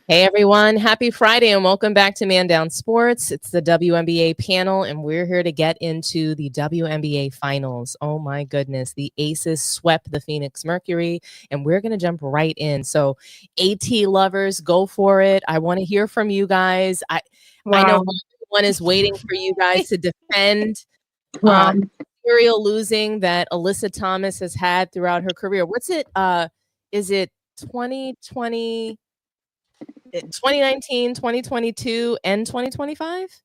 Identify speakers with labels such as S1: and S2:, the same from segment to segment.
S1: Hey everyone, happy Friday and welcome back to Man Down Sports. It's the WNBA panel and we're here to get into the WNBA finals. Oh my goodness, the Aces swept the Phoenix Mercury and we're going to jump right in. So, AT lovers, go for it. I want to hear from you guys. I know
S2: Wow.
S1: everyone is waiting for you guys to defend
S2: Wow.
S1: serial losing that Alyssa Thomas has had throughout her career. What's it is it 2020 2019, 2022, and 2025?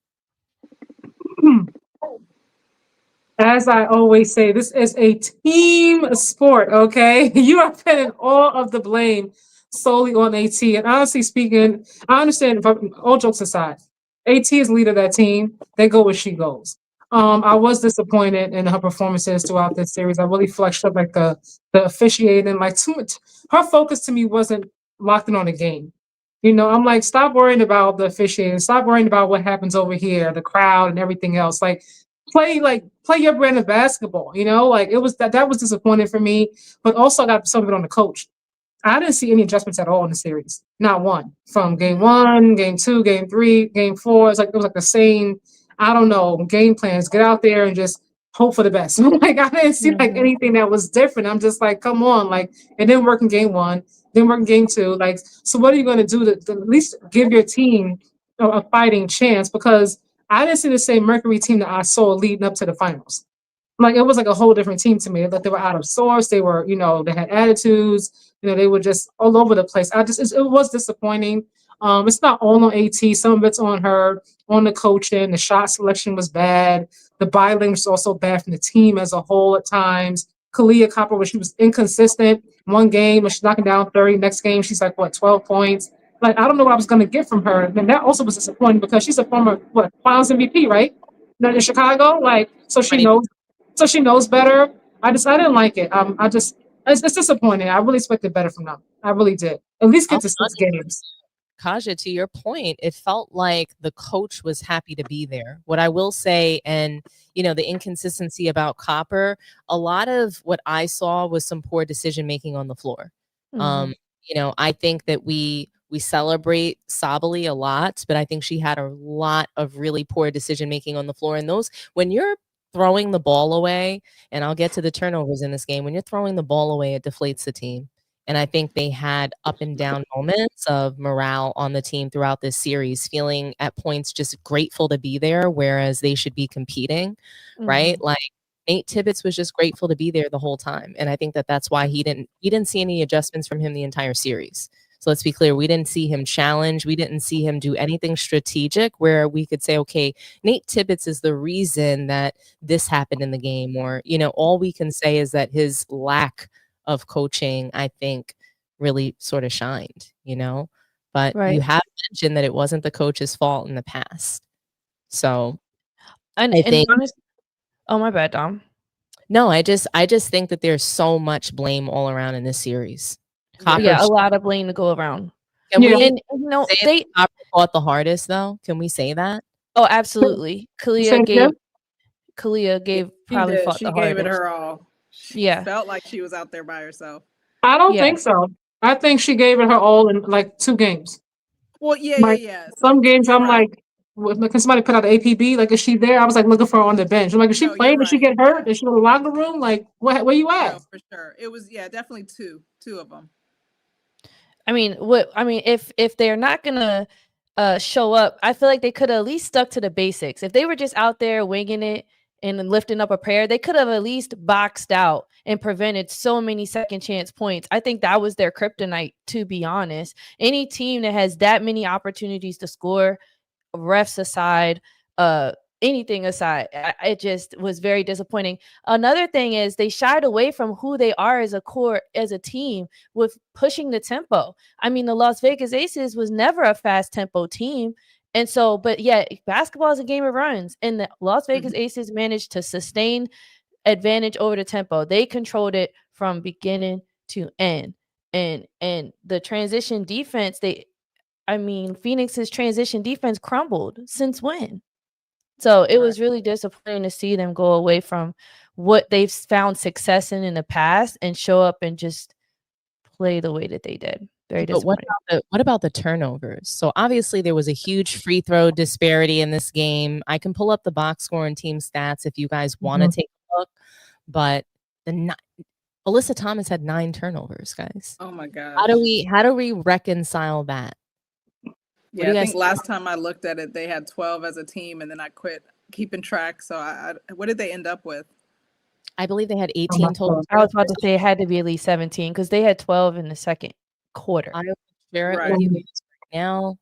S2: As I always say, this is a team sport, okay? You are putting all of the blame solely on AT. And honestly speaking, I understand, all jokes aside, AT is leader of that team. They go where she goes. I was disappointed in her performances throughout this series. I really feel like she like the officiating, like too much. Her focus to me wasn't locked in on the game. I'm like, stop worrying about the officiating. Stop worrying about what happens over here, the crowd and everything else. Play your brand of basketball, like it was that was disappointing for me, but also I got some of it on the coach. I didn't see any adjustments at all in the series. Not one. From game one, game two, game three, game four. It was like the same, I don't know, game plans. Get out there and just hope for the best. Like I didn't see like anything that was different. I'm just like, come on, like it didn't work in game one, didn't work in game two. Like, so what are you gonna do to at least give your team a fighting chance? Because I didn't see the same Mercury team that I saw leading up to the finals. Like it was like a whole different team to me. Like they were out of sorts. They were, they had attitudes. They were just all over the place. It was disappointing. It's not all on AT. Some of it's on her, on the coaching. The shot selection was bad. The body language was also bad from the team as a whole at times. Kalia Copper, when she was inconsistent, one game when she's knocking down 30, next game she's like 12 points. Like I don't know what I was going to get from her, and that also was disappointing because she's a former Finals MVP, right? Not in Chicago, like so she
S1: 20
S2: knows so she knows better. I didn't like it. It's disappointing. I really expected better from them. I really did. At least
S1: I'll
S2: get
S1: be
S2: to six
S1: honest,
S2: games.
S1: Kaja, to your point, it felt like the coach was happy to be there. What I will say, and the inconsistency about Copper, a lot of what I saw was some poor decision making on the floor. Um, I think that we celebrate Sabali a lot, but I think she had a lot of really poor decision making on the floor. And those, when you're throwing the ball away, and I'll get to the turnovers in this game, when you're throwing the ball away, it deflates the team. And I think they had up and down moments of morale on the team throughout this series, feeling at points just grateful to be there, whereas they should be competing, right? Like Nate Tibbetts was just grateful to be there the whole time, and I think that that's why we didn't see any adjustments from him the entire series. So let's be clear, we didn't see him challenge, we didn't see him do anything strategic where we could say, okay, Nate Tibbetts is the reason that this happened in the game, or all we can say is that his lack of coaching, I think, really sort of shined. But you
S3: Right.
S1: have mentioned that it wasn't the coach's fault in the past. So
S3: And
S1: I
S3: and
S1: think
S3: honest oh, my bad, Dom.
S1: no, I just think that there's so much blame all around in this series. Copper,
S3: Yeah, a lot of blame to go around.
S1: can
S2: Yeah.
S1: we
S3: And,
S1: say that
S3: they
S1: Copper fought the hardest though? Can we say that?
S3: oh, absolutely.
S2: Say again?
S3: Kalia
S4: Yeah,
S3: gave
S4: she
S3: probably
S4: did.
S3: fought
S4: She
S3: the
S4: gave it
S3: hardest.
S4: her all. She
S3: Yeah.
S4: felt like she was out there by herself.
S2: I don't
S3: Yeah.
S2: think so. I think she gave it her all in like two games.
S4: Well, yeah, yeah,
S2: Like
S4: yeah.
S2: some
S4: So
S2: games,
S4: you're
S2: I'm
S4: right.
S2: like, can somebody put out the APB? Like, is she there? I was like looking for her on the bench. I'm like, is she
S4: No, you're
S2: playing? Did she
S4: right.
S2: get hurt? Is she in the locker room? Like, where you
S4: No,
S2: at?
S4: for sure. It was definitely two of them.
S3: If they're not gonna show up, I feel like they could have at least stuck to the basics. If they were just out there winging it and then lifting up a prayer, they could have at least boxed out and prevented so many second chance points. I think that was their kryptonite, to be honest. Any team that has that many opportunities to score, refs aside, anything aside, it just was very disappointing. Another thing is they shied away from who they are as a core, as a team, with pushing the tempo. I mean, the Las Vegas Aces was never a fast tempo team. And so, but yeah, basketball is a game of runs, and the Las Vegas Aces managed to sustain advantage over the tempo. They controlled it from beginning to end. And the transition defense, Phoenix's transition defense crumbled. Since when? So it
S4: Right.
S3: was really disappointing to see them go away from what they've found success in the past and show up and just play the way that they did. Very
S1: But
S3: disappointing.
S1: what about the turnovers? So obviously there was a huge free throw disparity in this game. I can pull up the box score and team stats if you guys want to take a look. But Alyssa Thomas had 9 turnovers, guys.
S4: Oh my gosh.
S1: How do we reconcile that?
S4: Yeah, I think last time I looked at it, they had 12 as a team, and then I quit keeping track. So what did they end up with?
S1: I believe they had 18 total.
S3: I was about to say it had to be at least 17 because they had 12 in the second quarter.
S1: I will share it with you right now.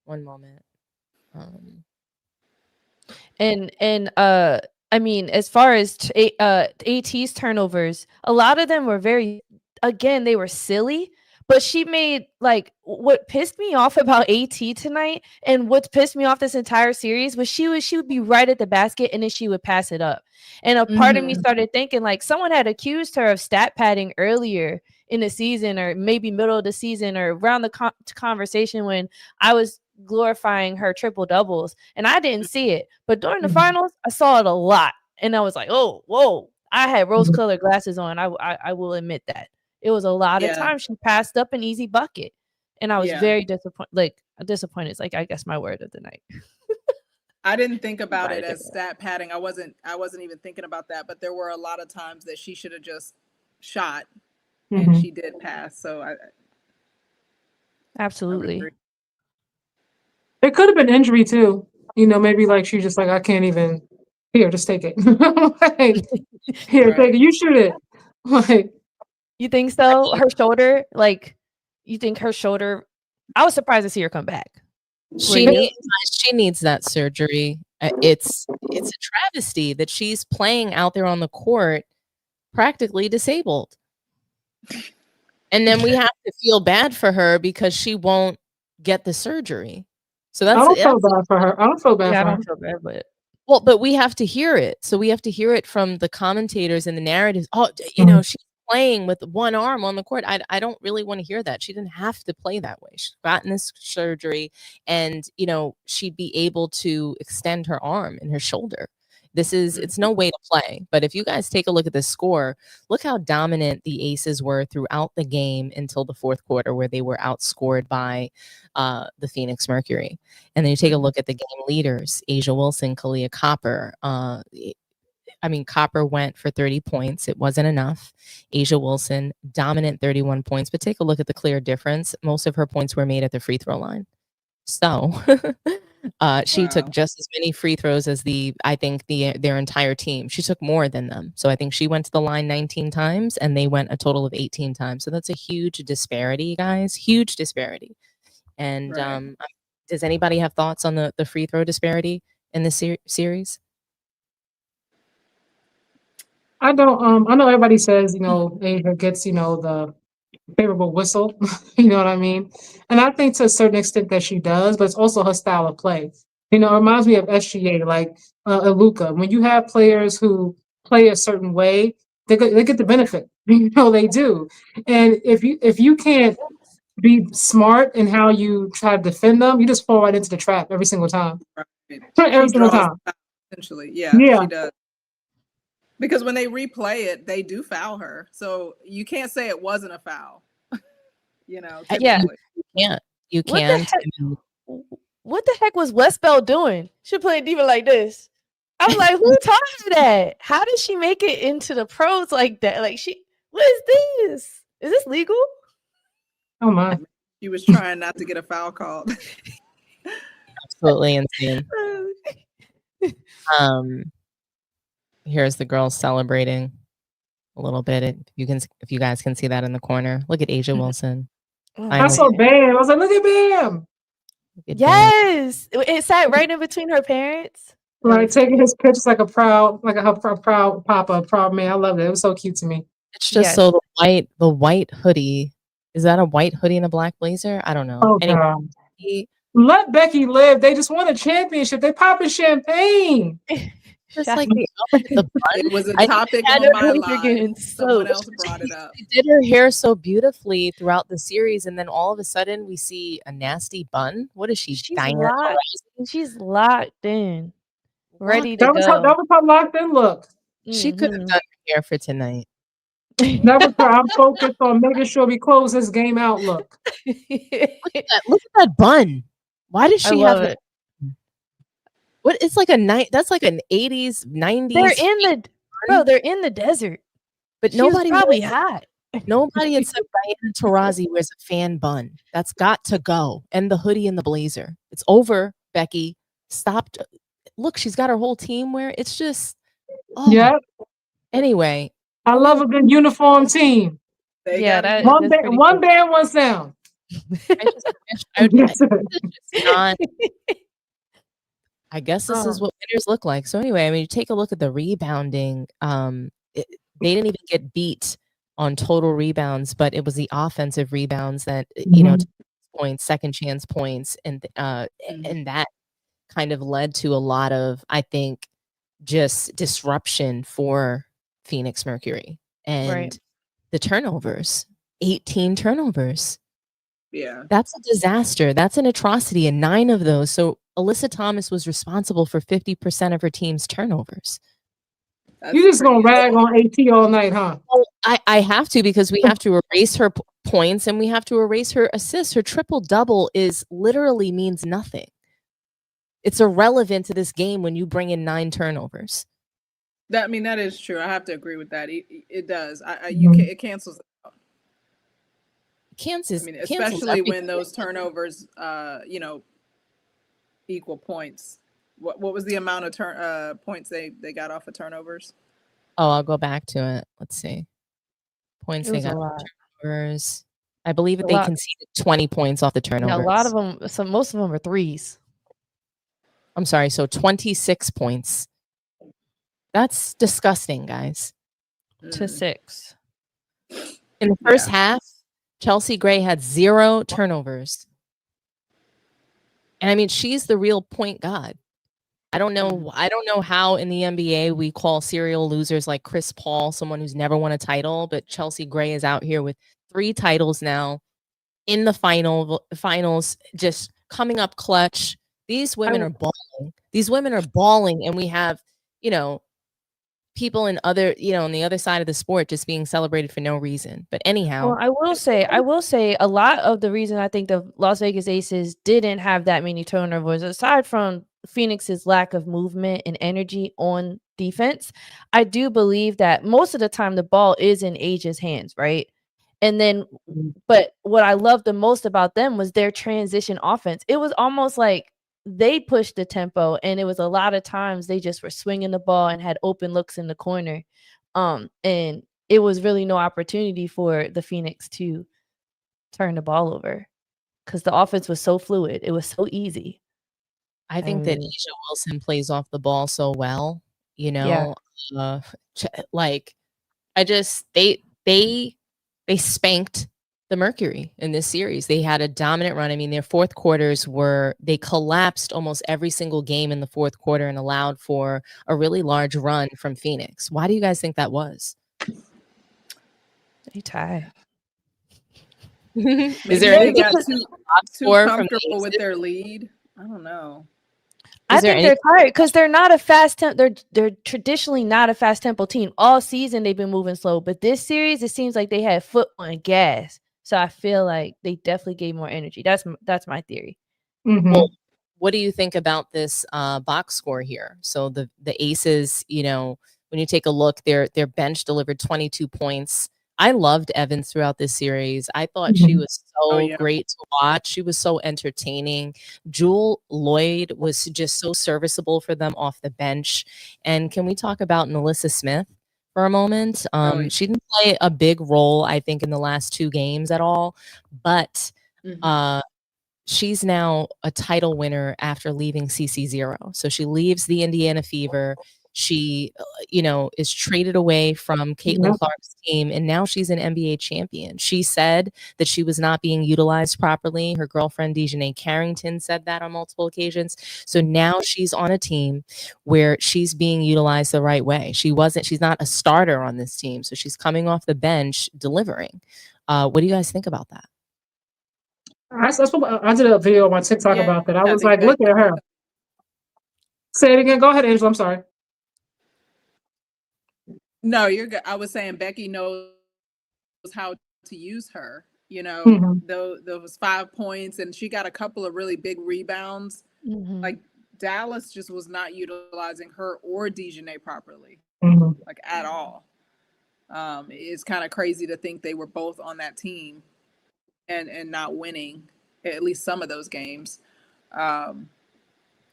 S1: One moment.
S3: I mean, as far as AT's turnovers, a lot of them were they were silly. But she made, like, what pissed me off about AT tonight and what's pissed me off this entire series was she would be right at the basket and then she would pass it up. And a part of me started thinking, like, someone had accused her of stat padding earlier in the season or maybe middle of the season or around the conversation when I was glorifying her triple doubles. And I didn't see it. But during the finals, I saw it a lot. And I was like, oh, whoa. I had rose-colored glasses on. I will admit that. It was a lot of times she passed up an easy bucket. And I was very disappointed. Like, disappointed is, like, I guess my word of the night.
S4: I didn't think about it as stat padding. I wasn't even thinking about that. But there were a lot of times that she should have just shot. And she did pass. So
S3: Absolutely.
S2: It could have been injury, too. You know, maybe, like, she just, like, I can't even. Here, just take it. Like, here, take it. You shoot it. Like.
S3: You think so? Her shoulder, like, you think her shoulder? I was surprised to see her come back.
S1: She needs that surgery. It's a travesty that she's playing out there on the court, practically disabled, and then we have to feel bad for her because she won't get the surgery. So that's.
S2: I don't feel bad for her. I don't feel bad for her.
S3: I don't feel bad,
S1: but we have to hear it. So we have to hear it from the commentators and the narratives. Oh, you know, she's playing with one arm on the court. I don't really want to hear that. She didn't have to play that way. She's gotten this surgery and, you know, she'd be able to extend her arm and her shoulder. It's no way to play. But if you guys take a look at the score, look how dominant the Aces were throughout the game until the fourth quarter where they were outscored by the Phoenix Mercury. And then you take a look at the game leaders, Asia Wilson, Kalia Copper. Copper went for 30 points. It wasn't enough. Asia Wilson, dominant 31 points. But take a look at the clear difference. Most of her points were made at the free throw line. So she took just as many free throws as their entire team. She took more than them. So I think she went to the line 19 times and they went a total of 18 times. So that's a huge disparity, guys. Huge disparity. And does anybody have thoughts on the free throw disparity in this series?
S2: I don't. I know everybody says, you know, Asia gets, you know, the favorable whistle. You know what I mean? And I think to a certain extent that she does, but it's also her style of play. You know, it reminds me of SGA, like Luka. When you have players who play a certain way, they get the benefit. You know, they do. And if you can't be smart in how you try to defend them, you just fall right into the trap every single time.
S4: Right.
S2: Every single time.
S4: Essentially, she does. Because when they replay it, they do foul her. So you can't say it wasn't a foul. You know, typically.
S1: You can't.
S3: What the heck was Westbell doing? She played diva like this. I'm like, who taught her that? How did she make it into the pros like that? Like, what is this? Is this legal?
S2: Oh my.
S4: She was trying not to get a foul called.
S1: Absolutely insane. Here's the girls celebrating a little bit. If you guys can see that in the corner. Look at Asia Wilson.
S2: I saw Bam. I was like, look at Bam.
S3: Yes. It sat right in between her parents.
S2: Right, taking his pictures like a proud papa, proud man. I love it. It was so cute to me.
S1: It's just so the white hoodie. Is that a white hoodie and a black blazer? I don't know.
S2: Oh, God. Let Becky live. They just won a championship. They popping champagne.
S1: Just like the
S4: it was a topic on my live. Someone else brought it up.
S1: She did her hair so beautifully throughout the series, and then all of a sudden we see a nasty bun. What is she?
S3: She's locked in, ready to go.
S2: That was her locked in look.
S1: She could have done her hair for tonight.
S2: Never cry. I'm focused on making sure we close this game out. Look.
S1: Look at that. Look at that bun. Why does
S3: I
S1: she
S3: love
S1: have
S3: it.
S1: what? It's like that's like an 80s, 90s.
S3: They're in the desert.
S1: But
S3: She was
S1: nobody
S3: probably hot.
S1: Nobody except Diana Taurasi wears a fan bun. That's got to go. And the hoodie and the blazer. It's over, Becky. Stop. Look, she's got her whole team wear. It's just,
S2: Yep.
S1: Anyway.
S2: I love a good uniform team. One band, one sound.
S1: I guess this is what winners look like. So anyway, I mean, you take a look at the rebounding. They didn't even get beat on total rebounds, but it was the offensive rebounds that points, second chance points, and that kind of led to a lot of, I think, just disruption for Phoenix Mercury and the turnovers. 18 turnovers.
S4: Yeah,
S1: that's a disaster. That's an atrocity, and 9 of those. So Alyssa Thomas was responsible for 50% of her team's turnovers.
S2: You're just gonna rag on AT all night, huh?
S1: Well, I have to, because we have to erase her points and we have to erase her assists. Her triple double literally means nothing. It's irrelevant to this game when you bring in 9 turnovers.
S4: That is true. I have to agree with that. It does. It cancels out. Especially when those turnovers, equal points. What was the amount of points they got off of turnovers?
S1: Oh, I'll go back to it. Let's see. Points they got off turnovers. I believe that they conceded 20 points off the turnovers.
S3: Yeah, a lot of them. So most of them are threes.
S1: I'm sorry. So 26 points. That's disgusting, guys.
S3: To 6.
S1: In the first half, Chelsea Gray had 0 turnovers. And I mean, she's the real point god. I don't know how in the NBA we call serial losers like Chris Paul someone who's never won a title, but Chelsea Gray is out here with 3 titles now in the finals, just coming up clutch. These women are balling. These women are balling, and we have, people in other, on the other side of the sport just being celebrated for no reason. But anyhow,
S3: well, I will say a lot of the reason I think the Las Vegas Aces didn't have that many turnovers, aside from Phoenix's lack of movement and energy on defense, I do believe that most of the time the ball is in Asia's hands, right? And then, but what I loved the most about them was their transition offense. It was almost like they pushed the tempo, and it was a lot of times they just were swinging the ball and had open looks in the corner. And it was really no opportunity for the Phoenix to turn the ball over because the offense was so fluid. It was so easy.
S1: I think that Asia Wilson plays off the ball so well, they spanked the Mercury in this series. They had a dominant run. I mean, their fourth quarters they collapsed almost every single game in the fourth quarter and allowed for a really large run from Phoenix. Why do you guys think that was?
S3: They tie.
S1: Is there
S4: they got too comfortable with their lead? I don't know.
S3: I think they're tired because they're not a fast they're traditionally not a fast tempo team. All season they've been moving slow, but this series it seems like they had foot on gas. So I feel like they definitely gave more energy. That's my theory.
S1: Well, what do you think about this box score here? So the Aces, when you take a look, their bench delivered 22 points. I loved Evans throughout this series. I thought she was so great to watch. She was so entertaining. Jewel Lloyd was just so serviceable for them off the bench. And can we talk about Melissa Smith for a moment? She didn't play a big role, I think, in the last 2 games at all. But she's now a title winner after leaving CC0. So she leaves the Indiana Fever. She, is traded away from Caitlin Clark's team, and now she's an NBA champion. She said that she was not being utilized properly. Her girlfriend, Dejanay Carrington, said that on multiple occasions. So now she's on a team where she's being utilized the right way. She's not a starter on this team, so she's coming off the bench delivering. What do you guys think about that?
S2: I did a video on my TikTok about that. I was like, look at her. Say it again. Go ahead, Angela. I'm sorry.
S4: No, you're good. I was saying Becky knows how to use her. You know,
S2: Mhm.
S4: those 5 points, and she got a couple of really big rebounds. Like Dallas just was not utilizing her or Dejanay properly,
S2: Mhm.
S4: like at all. It's kind of crazy to think they were both on that team and not winning at least some of those games. Um,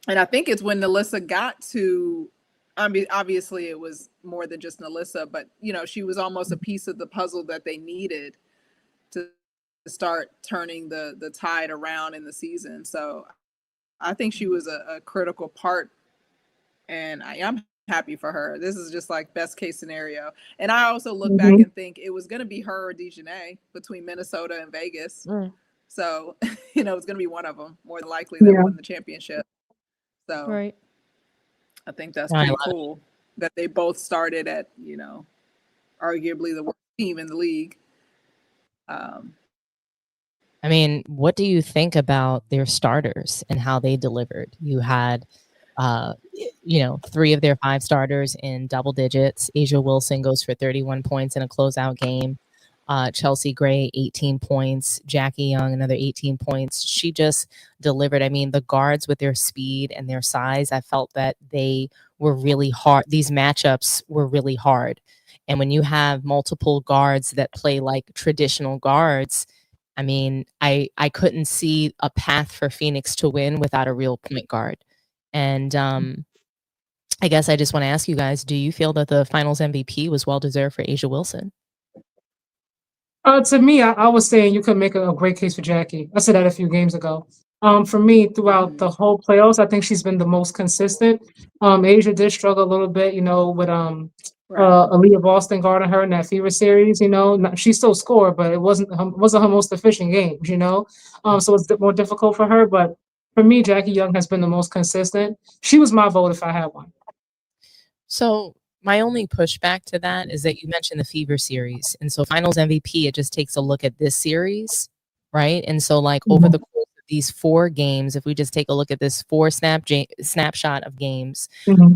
S4: and I think it's when Nalissa got to, I mean, obviously it was more than just Nalissa, but you know, she was almost a piece of the puzzle that they needed to start turning the tide around in the season. So I think she was a critical part, and I'm happy for her. This is just like best case scenario. And I also look back
S2: Mhm.
S4: and think it was going to be her or Dejanay between Minnesota and Vegas.
S3: Mm.
S4: So, you know, it's going to be one of them more than likely that
S2: Yeah.
S4: won the championship. So
S3: Right.
S4: I think that's
S1: I
S4: pretty
S1: love it.
S4: cool that they both started at, you know, arguably the worst team in the league.
S1: I mean, what do you think about their starters and how they delivered? You had, you know, 3 of their 5 starters in double digits. Asia Wilson goes for 31 points in a closeout game. Chelsea Gray, 18 points. Jackie Young, another 18 points. She just delivered. I mean, the guards with their speed and their size, I felt that they were really hard. These matchups were really hard. And when you have multiple guards that play like traditional guards, I mean, I couldn't see a path for Phoenix to win without a real point guard. And I guess I just want to ask you guys, do you feel that the finals MVP was well deserved for Asia Wilson?
S2: To me, I was saying you could make a great case for Jackie. I said that a few games ago. For me, throughout the whole playoffs, I think she's been the most consistent. Asia did struggle a little bit, you know, with
S4: Right.
S2: Aaliyah Boston guarding her in that Fever series. You know, she still scored, but it wasn't her most efficient games. You know, so it's more difficult for her. But for me, Jackie Young has been the most consistent. She was my vote if I had one.
S1: So my only pushback to that is that you mentioned the Fever series. And so finals MVP, it just takes a look at this series, right? And so like over the course of these 4 games, if we just take a look at this 4 snapshot of games,
S2: Mhm.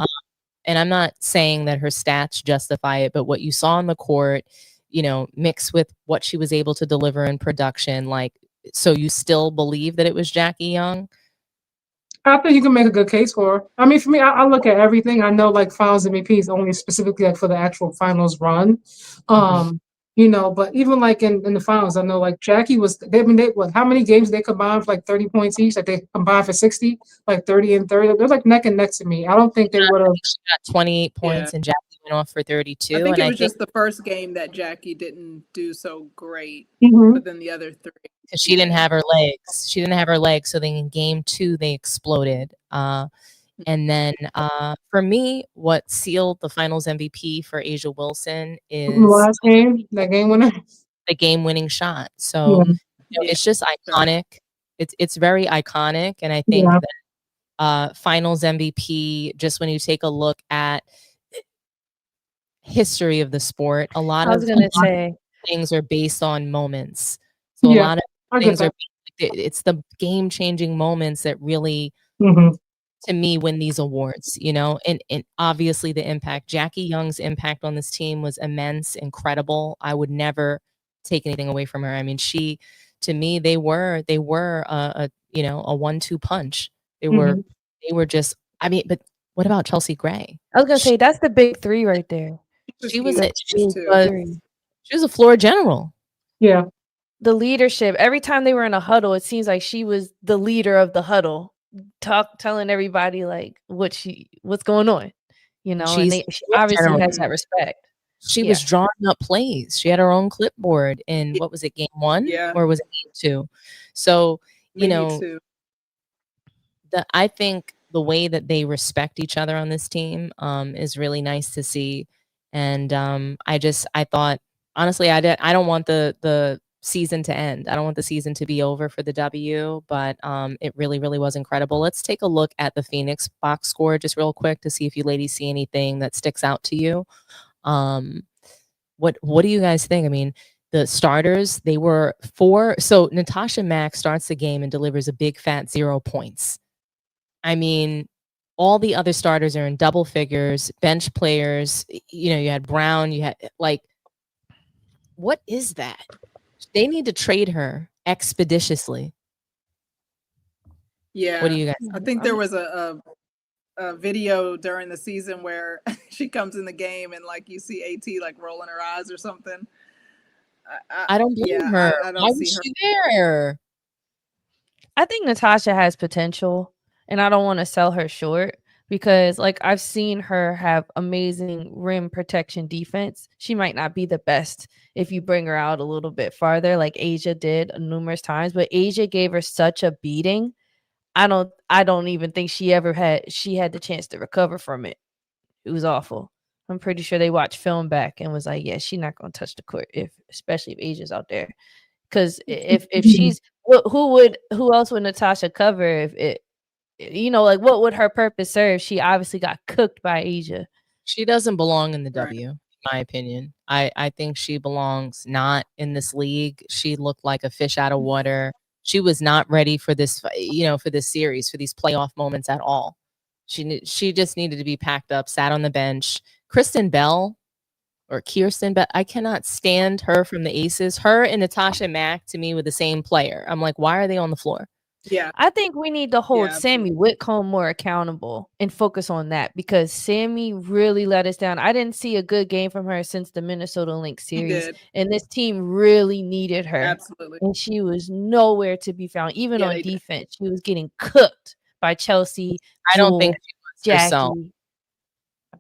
S1: and I'm not saying that her stats justify it, but what you saw on the court, you know, mixed with what she was able to deliver in production, like, so you still believe that it was Jackie Young?
S2: I think you can make a good case for her. I mean, for me, I look at everything. I know like finals MVP is only specifically like for the actual finals run.
S1: Mhm.
S2: You know, but even like in the finals, I know like Jackie was they I mean they what how many games they combined for like 30 points each? Like they combined for 60, like 30 and 30. They're like neck and neck to me. I don't think they would
S1: I
S2: have
S1: think she got 28
S4: Yeah.
S1: points and Jackie went off for
S4: I
S1: 32.
S4: think
S1: And
S4: it
S1: I
S4: was
S1: think
S4: just the first game that Jackie didn't do so great,
S2: Mhm.
S4: but then the other 3
S1: because
S4: she
S1: she didn't
S4: did.
S1: have her legs. She didn't have her legs. So then in game 2, they exploded. And then for me, what sealed the finals MVP for Asia Wilson
S2: The
S1: is
S2: last game, that game winner.
S1: the game-winning shot. So,
S2: Yeah,
S1: you know,
S4: Yeah.
S1: it's just
S4: Sure.
S1: iconic. It's very iconic, and I think
S2: yeah.
S1: that finals MVP, just when you take a look at history of the sport, a lot
S3: I was
S1: of
S3: gonna say,
S1: things are based on moments. So a
S2: Yeah,
S1: lot of
S2: I get
S1: things are
S2: that.
S1: it's the game-changing moments that really,
S2: Mhm.
S1: to me, win these awards, you know? And obviously the impact. Jackie Young's impact on this team was immense, incredible. I would never take anything away from her. I mean, she to me, they were a you know, a 1-2 punch. They were
S2: Mhm.
S1: they were just I mean, but what about Chelsea Gray?
S3: I was gonna
S1: She
S3: say that's the big 3 right there.
S4: She was
S1: she was
S3: The
S1: a
S4: huge
S1: she
S4: too.
S1: was
S3: 3.
S1: she was a floor general.
S2: Yeah.
S3: The leadership. Every time they were in a huddle, it seems like she was the leader of the huddle, telling everybody like what's going on, you know. And
S1: She's
S3: she
S1: a floor
S3: obviously
S1: general.
S3: has that respect.
S1: She was
S3: Yeah.
S1: drawing up plays. She had her own clipboard in what was it, game 1
S4: Yeah,
S1: or was it game 2? So, you
S4: maybe
S1: know,
S4: 2.
S1: I think the way that they respect each other on this team is really nice to see. And I thought honestly I don't want the season to end. I don't want the season to be over for the W, but it really really was incredible. Let's take a look at the Phoenix box score just real quick to see if you ladies see anything that sticks out to you. Um, what do you guys think? I mean, the starters, they were 4. So Natasha Mack starts the game and delivers a big fat 0 points. I mean, all the other starters are in double figures, bench players, you know, you had Brown, you had like What is that? They need to trade her expeditiously.
S4: Yeah.
S1: What do you guys?
S4: I think there was a video during the season where she comes in the game and like you see AT like rolling her eyes or something.
S1: I don't blame her.
S4: I don't
S1: Why
S4: see
S1: was
S4: her.
S1: she there?
S3: I think Natasha has potential, and I don't want to sell her short because, like, I've seen her have amazing rim protection defense. She might not be the best if you bring her out a little bit farther, like Asia did numerous times, but Asia gave her such a beating. I don't even think she had the chance to recover from it. It was awful. I'm pretty sure they watched film back and was like, yeah, she's not gonna touch the court especially if Asia's out there. Because if she's who else would Natasha cover if it like what would her purpose serve? She obviously got cooked by Asia.
S1: She doesn't belong in the
S4: Right.
S1: W, in my opinion. I think she belongs not in this league. She looked like a fish out of water. She was not ready for this, for this series, for these playoff moments at all. She just needed to be packed up, sat on the bench. Kirsten Bell, but I cannot stand her from the Aces. Her and Natasha Mack to me were the same player. I'm like, why are they on the floor?
S4: Yeah.
S3: I think we need to hold
S4: Yeah,
S3: Sammy Whitcomb more accountable and focus on that because Sammy really let us down. I didn't see a good game from her since the Minnesota Lynx
S4: He
S3: series,
S4: did.
S3: and this team really needed her.
S4: Absolutely.
S3: And she was nowhere to be found. Even
S4: Yeah,
S3: on
S4: they did.
S3: defense, she was getting cooked by Chelsea,
S1: I don't think
S3: Jewel,
S1: she was herself.
S3: Jackie.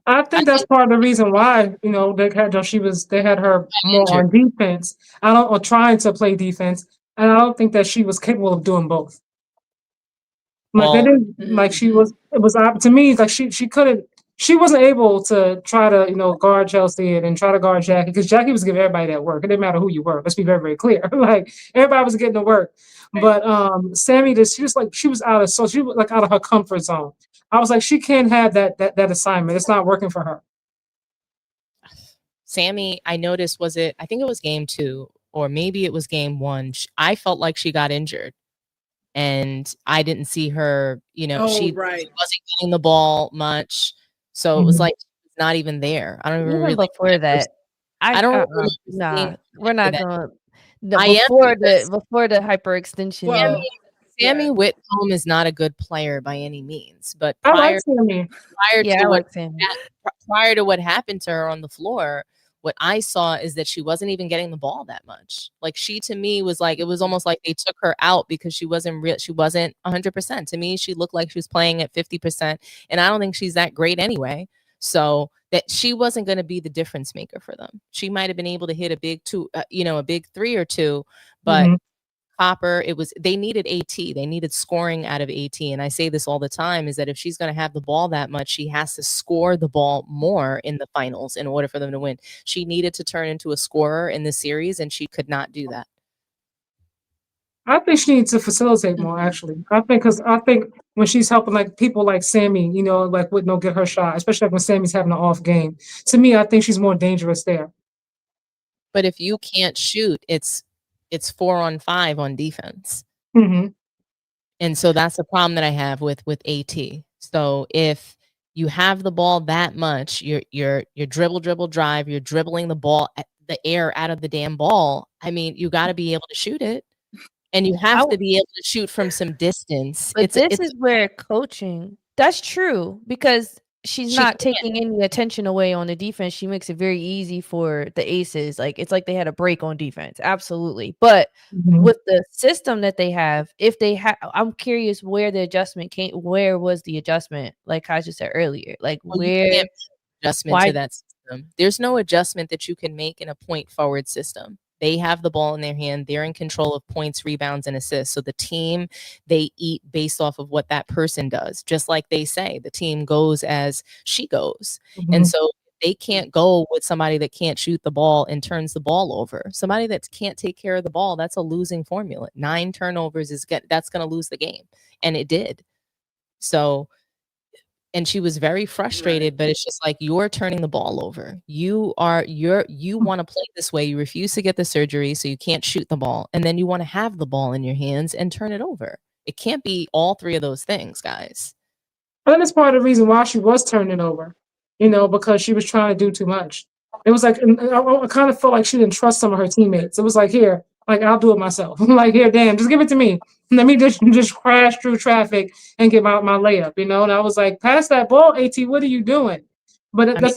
S2: I think that's part of the reason why, they had they had her more on defense. Or trying to play defense. And I don't think that she was capable of doing both. Like they
S1: Well,
S2: didn't like she was it was to me like she wasn't able to try to guard Chelsea and try to guard Jackie because Jackie was giving everybody that work. It didn't matter who you were. Let's be very, very clear. Like everybody was getting the work. But Sammy she was out of she was like out of her comfort zone. I was like, she can't have that assignment. It's not working for her.
S1: Sammy, I noticed I think it was game 2 or maybe it was game 1. I felt like she got injured. And I didn't see her, she wasn't getting the ball much. So it was like she was not even there. I don't even really
S3: before that.
S1: I don't
S3: We're not gonna before the hyperextension.
S4: Well,
S1: Sammy Whitcomb is not a good player by any means, but
S2: I like Sammy.
S1: prior to what happened to her on the floor, what I saw is that she wasn't even getting the ball that much. Like she, to me, was like, it was almost like they took her out because she wasn't 100%. To me, she looked like she was playing at 50%. And I don't think she's that great anyway. So that she wasn't going to be the difference maker for them. She might have been able to hit a big a big 3 or 2, but Copper, they needed AT. They needed scoring out of AT. And I say this all the time is that if she's going to have the ball that much, she has to score the ball more in the finals in order for them to win. She needed to turn into a scorer in this series, and she could not do that.
S2: I think she needs to facilitate more, actually. I think when she's helping like people like Sammy, like with get her shot, especially like when Sammy's having an off game. To me, I think she's more dangerous there.
S1: But if you can't shoot, it's 4-on-5 on defense. And so that's the problem that I have with AT. So if you have the ball that much, you're dribble, drive, you're dribbling the ball at the air out of the damn ball. I mean, you got to be able to shoot it. And you have to be able to shoot from some distance.
S3: But this is where coaching, that's true, because she's not taking any attention away on the defense. She makes it very easy for the Aces. Like it's like they had a break on defense. Absolutely. But with the system that they have, I'm curious where the adjustment came. Where was the adjustment? Like Kaja said earlier, like where
S1: adjustment to that system. There's no adjustment that you can make in a point forward system. They have the ball in their hand. They're in control of points, rebounds, and assists. So the team, they eat based off of what that person does. Just like they say, the team goes as she goes. And so they can't go with somebody that can't shoot the ball and turns the ball over. Somebody that can't take care of the ball, that's a losing formula. 9 turnovers that's going to lose the game. And it did. So, and she was very frustrated, but it's just like, you're turning the ball over. You want to play this way. You refuse to get the surgery, so you can't shoot the ball. And then you want to have the ball in your hands and turn it over. It can't be all 3 of those things, guys.
S2: And that's part of the reason why she was turning over, because she was trying to do too much. It was like, and I kind of felt like she didn't trust some of her teammates. It was like, here, like I'll do it myself. Like, here, damn, just give it to me. Let me just crash through traffic and get my layup, you know. And I was like, pass that ball, At. What are you doing? But
S1: I mean,
S2: that's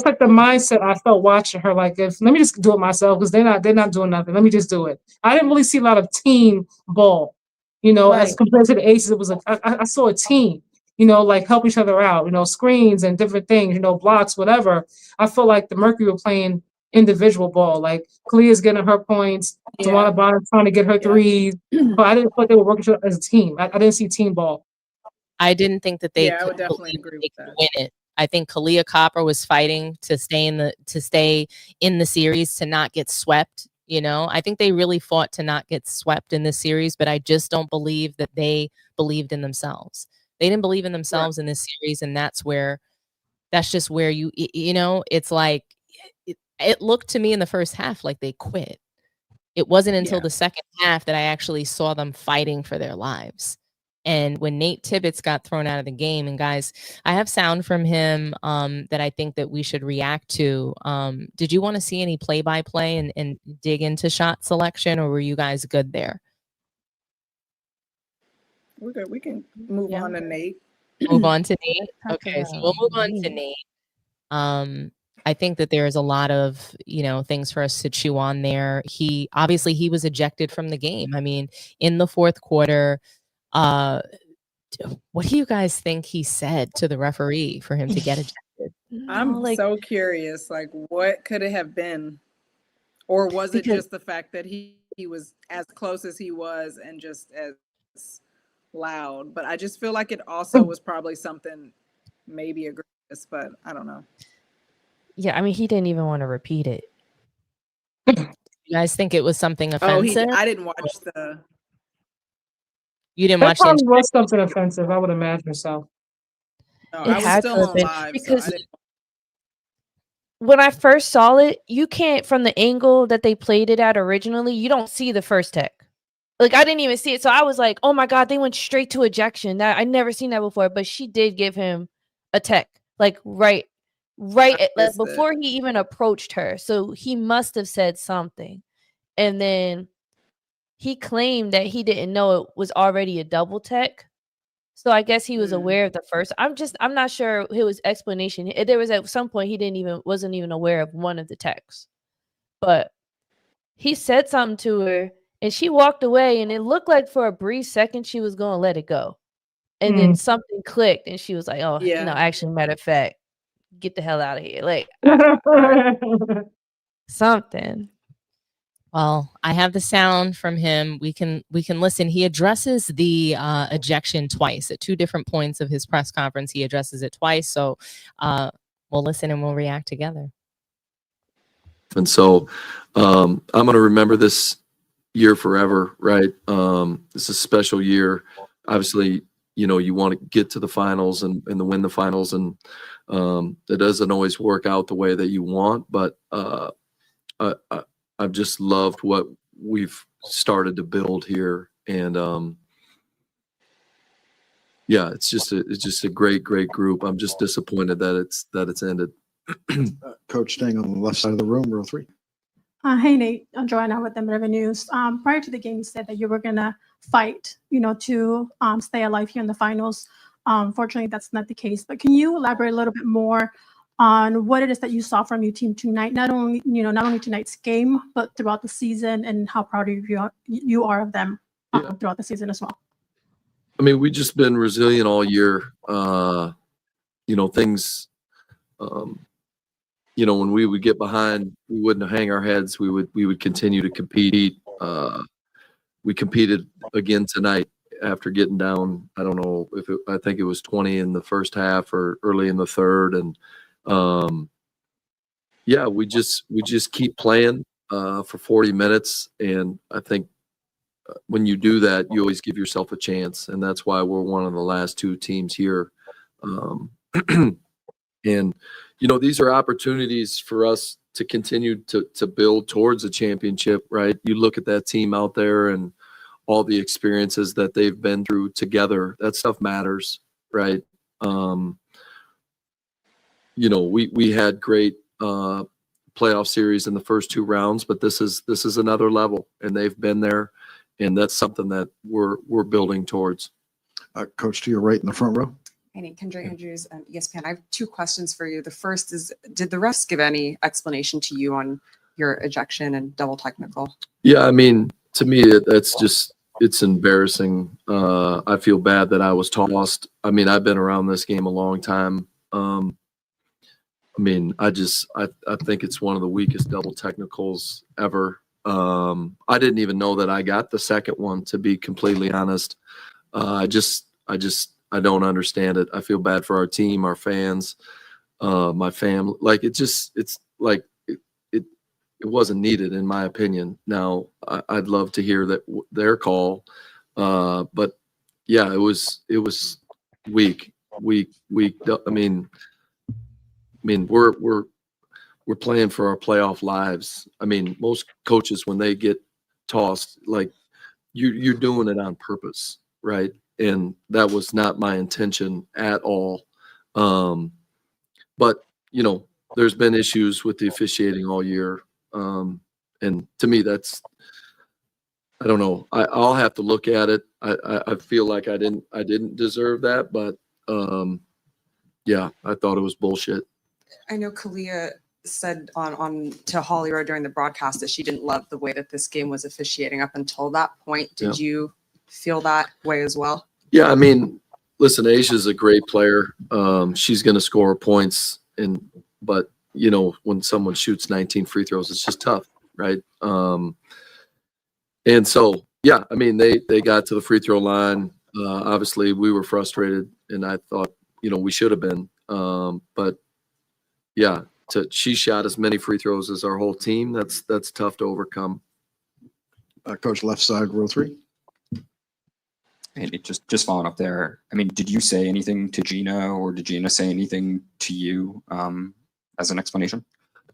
S2: like the mindset I felt watching her. Like, if let me just do it myself because they're not doing nothing. Let me just do it. I didn't really see a lot of team ball, you know, as
S3: Right.
S2: compared to the Aces. It was like I saw a team, you know, like help each other out, you know, screens and different things, you know, blocks, whatever. I feel like the Mercury were playing individual ball. Like Kalia's getting her points,
S4: Yeah.
S2: Tawana Bonner trying to get her
S4: Yeah.
S2: threes, but I didn't feel like they were working together as a team. I didn't see team ball.
S1: I didn't think that they
S4: Yeah, I
S1: could
S4: would definitely
S1: believe
S4: agree
S1: they
S4: with
S1: could
S4: that.
S1: win it. I think Kalia Copper was fighting to stay in the series, to not get swept. You know, I think they really fought to not get swept in this series, but I just don't believe that they believed in themselves. They didn't believe in themselves in this series, and that's just where you know, it's like it looked to me in the first half like they quit. It wasn't until
S4: Yeah.
S1: the second half that I actually saw them fighting for their lives. And when Nate Tibbetts got thrown out of the game, and guys, I have sound from him that I think that we should react to. Did you want to see any play-by-play and dig into shot selection, or were you guys good there?
S4: We're good. We can move on to Nate.
S1: Move on to Nate.
S3: Talk
S1: Okay, so
S3: about
S1: we'll move on to
S3: Nate.
S1: Nate. I think that there's a lot of, you know, things for us to chew on there. He was ejected from the game. I mean, in the fourth quarter, what do you guys think he said to the referee for him to get ejected?
S4: I'm so curious, like what could it have been? Or was it just the fact that he was as close as he was and just as loud? But I just feel like it also was probably something maybe egregious, but I don't know.
S3: Yeah, I mean, he didn't even want to repeat it.
S1: You guys think it was something offensive?
S4: I didn't watch the.
S1: You didn't
S2: That
S1: watch the
S2: probably was something offensive. I would imagine so.
S4: No,
S3: It
S4: I was
S3: had
S4: still
S3: to have
S4: on
S3: been,
S4: live, so
S3: because
S4: I didn't.
S3: when I first saw it, you can't, from the angle that they played it at originally, you don't see the first tech. Like, I didn't even see it. So I was like, oh my God, they went straight to ejection. That I never seen that before. But she did give him a tech, like right like before he even approached her. So he must have said something. And then he claimed that he didn't know it was already a double tech. So I guess he was aware of the first. I'm not sure his explanation. There was at some point he wasn't even aware of one of the texts. But he said something to her and she walked away, and it looked like for a brief second she was going to let it go. And then something clicked and she was like, "Oh,
S4: Yeah.
S3: no, actually, matter of fact, get the hell out of here." Like something.
S1: Well, I have the sound from him. We can listen. He addresses the ejection twice at two different points of his press conference. He addresses it twice. So we'll listen and we'll react together.
S5: And so I'm going to remember this year forever, right? It's a special year. Obviously, you know, you want to get to the finals and win the finals, and it doesn't always work out the way that you want, but I've just loved what we've started to build here, and yeah, it's just a great group. I'm just disappointed that it's ended.
S6: Coach, staying on the left side of the room, row 3.
S7: Hey, Nate. I'm Joanna with them News. Prior to the game, you said that you were going to fight, to stay alive here in the finals. Fortunately, that's not the case. But can you elaborate a little bit more on what it is that you saw from your team tonight? Not only tonight's game, but throughout the season, and how proud of you are of them throughout the season as well.
S5: I mean, we've just been resilient all year. Things. When we would get behind, we wouldn't hang our heads. We would continue to compete. We competed again tonight after getting down. I don't know I think it was 20 in the first half or early in the third, and we just keep playing for 40 minutes, and I think when you do that, you always give yourself a chance, and that's why we're one of the last two teams here. And these are opportunities for us to continue to build towards a championship, right? You look at that team out there and all the experiences that they've been through together. That stuff matters, right? We had great playoff series in the first 2 rounds, but this is another level, and they've been there, and that's something that we're building towards.
S6: Coach, to your right in the front row.
S8: Hey, Kendra Andrews, ESPN. I have 2 questions for you. The first is, did the refs give any explanation to you on your ejection and double technical?
S5: Yeah, I mean, to me, it's embarrassing. I feel bad that I was tossed. I mean, I've been around this game a long time. I mean, I think it's one of the weakest double technicals ever. I didn't even know that I got the second one, to be completely honest. I don't understand it. I feel bad for our team, our fans, my family. Like, it wasn't needed, in my opinion. Now, I'd love to hear their call, but yeah, it was weak. I mean, we're playing for our playoff lives. I mean, most coaches, when they get tossed, like, you're doing it on purpose, right? And that was not my intention at all. But there's been issues with the officiating all year. And to me, I don't know. I'll have to look at it. I feel like I didn't deserve that, but yeah, I thought it was bullshit.
S8: I know Kalia said on to Hollywood during the broadcast that she didn't love the way that this game was officiating up until that point. Did you feel that way as well?
S5: Yeah, I mean, listen, Asia's a great player. She's going to score points, but when someone shoots 19 free throws, it's just tough, right? And so, yeah, I mean, they got to the free throw line. Obviously, we were frustrated, and I thought, we should have been. But yeah, she shot as many free throws as our whole team. That's tough to overcome.
S6: Coach, left side, row 3.
S9: And just following up there, I mean, did you say anything to Gina, or did Gina say anything to you as an explanation?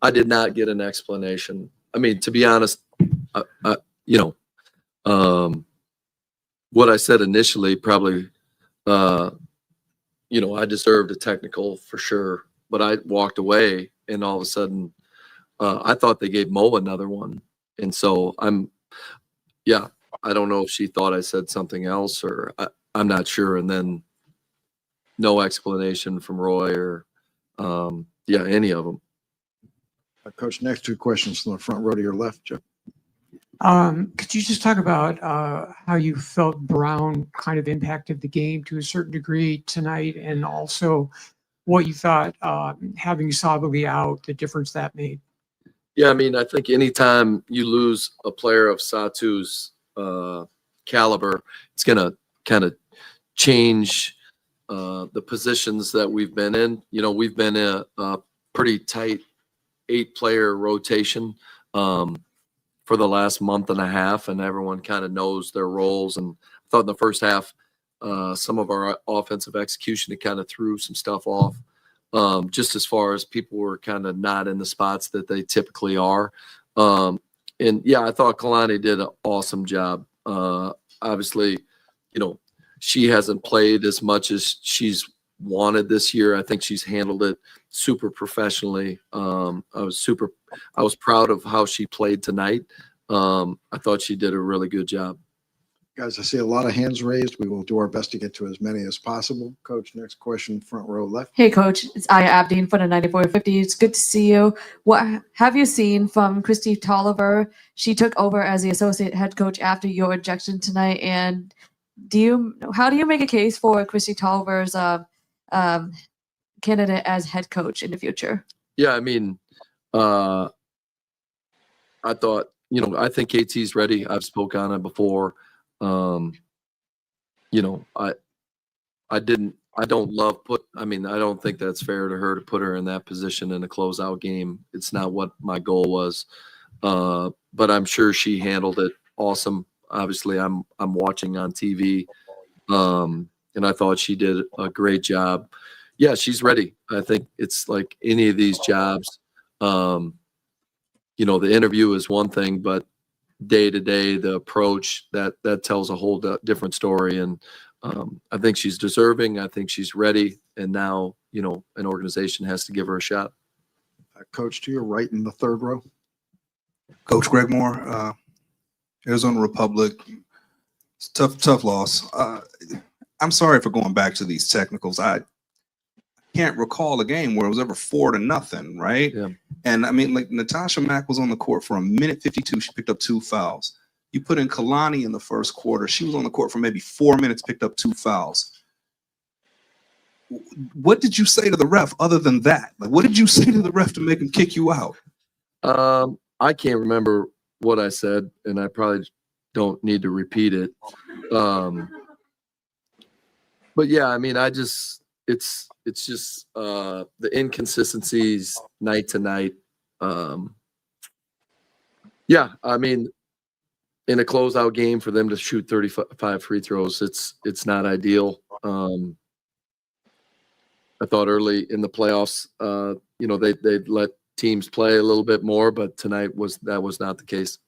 S5: I did not get an explanation. I mean, to be honest, what I said initially probably, I deserved a technical for sure, but I walked away, and all of a sudden, I thought they gave Mo another one. And so I don't know if she thought I said something else, or I'm not sure. And then no explanation from Roy or, any of them.
S6: Coach, next 2 questions from the front row to your left, Jeff.
S10: Could you just talk about how you felt Brown kind of impacted the game to a certain degree tonight, and also what you thought having Sabali out, the difference that made?
S5: Yeah, I mean, I think anytime you lose a player of Satu's caliber, it's going to kind of change the positions that we've been in. We've been in a pretty tight 8-player rotation for the last month and a half, and everyone kind of knows their roles. And I thought in the first half, some of our offensive execution, it kind of threw some stuff off, just as far as people were kind of not in the spots that they typically are. And yeah, I thought Kalani did an awesome job. Obviously, she hasn't played as much as she's wanted this year. I think she's handled it super professionally. I was proud of how she played tonight. I thought she did a really good job.
S6: Guys, I see a lot of hands raised. We will do our best to get to as many as possible. Coach, next question, front row left.
S11: Hey, Coach. It's Aya Abdeen from the 9450. It's good to see you. What have you seen from Christy Tolliver? She took over as the associate head coach after your ejection tonight. And how do you make a case for Christy Tolliver's candidate as head coach in the future?
S5: Yeah, I mean, I thought, I think KT's ready. I've spoke on it before. I don't think that's fair to her to put her in that position in a closeout game. It's not what my goal was. But I'm sure she handled it awesome. Obviously I'm watching on TV. And I thought she did a great job. Yeah, she's ready. I think it's like any of these jobs. The interview is one thing, but day to day, the approach that tells a whole different story. And I think she's deserving. I think she's ready. And now, an organization has to give her a shot.
S6: Coach, to your right in the third row.
S12: Coach Greg Moore, Arizona Republic. It's tough loss. I'm sorry for going back to these technicals. I can't recall a game where it was ever 4-0, right?
S5: Yeah.
S12: And I mean, like Natasha Mack was on the court for 1:52. She picked up 2 fouls. You put in Kalani in the first quarter. She was on the court for maybe 4 minutes, picked up 2 fouls. What did you say to the ref other than that? Like, what did you say to the ref to make him kick you out?
S5: I can't remember what I said, and I probably don't need to repeat it. But yeah, I mean, it's just the inconsistencies night to night. Yeah, I mean, in a closeout game for them to shoot 35 free throws, it's not ideal. I thought early in the playoffs, they'd let teams play a little bit more, but tonight that was not the case.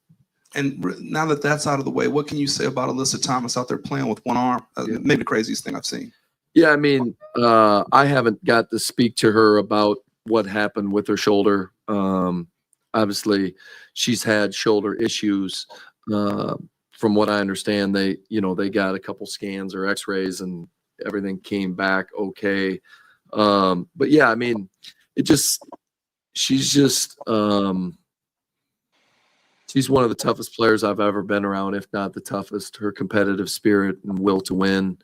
S12: And now that that's out of the way, what can you say about Alyssa Thomas out there playing with one arm? Maybe the craziest thing I've seen.
S5: Yeah, I mean, I haven't got to speak to her about what happened with her shoulder. Obviously, she's had shoulder issues. From what I understand, they got a couple scans or X-rays and everything came back okay. But yeah, I mean, she's one of the toughest players I've ever been around, if not the toughest. Her competitive spirit and will to win.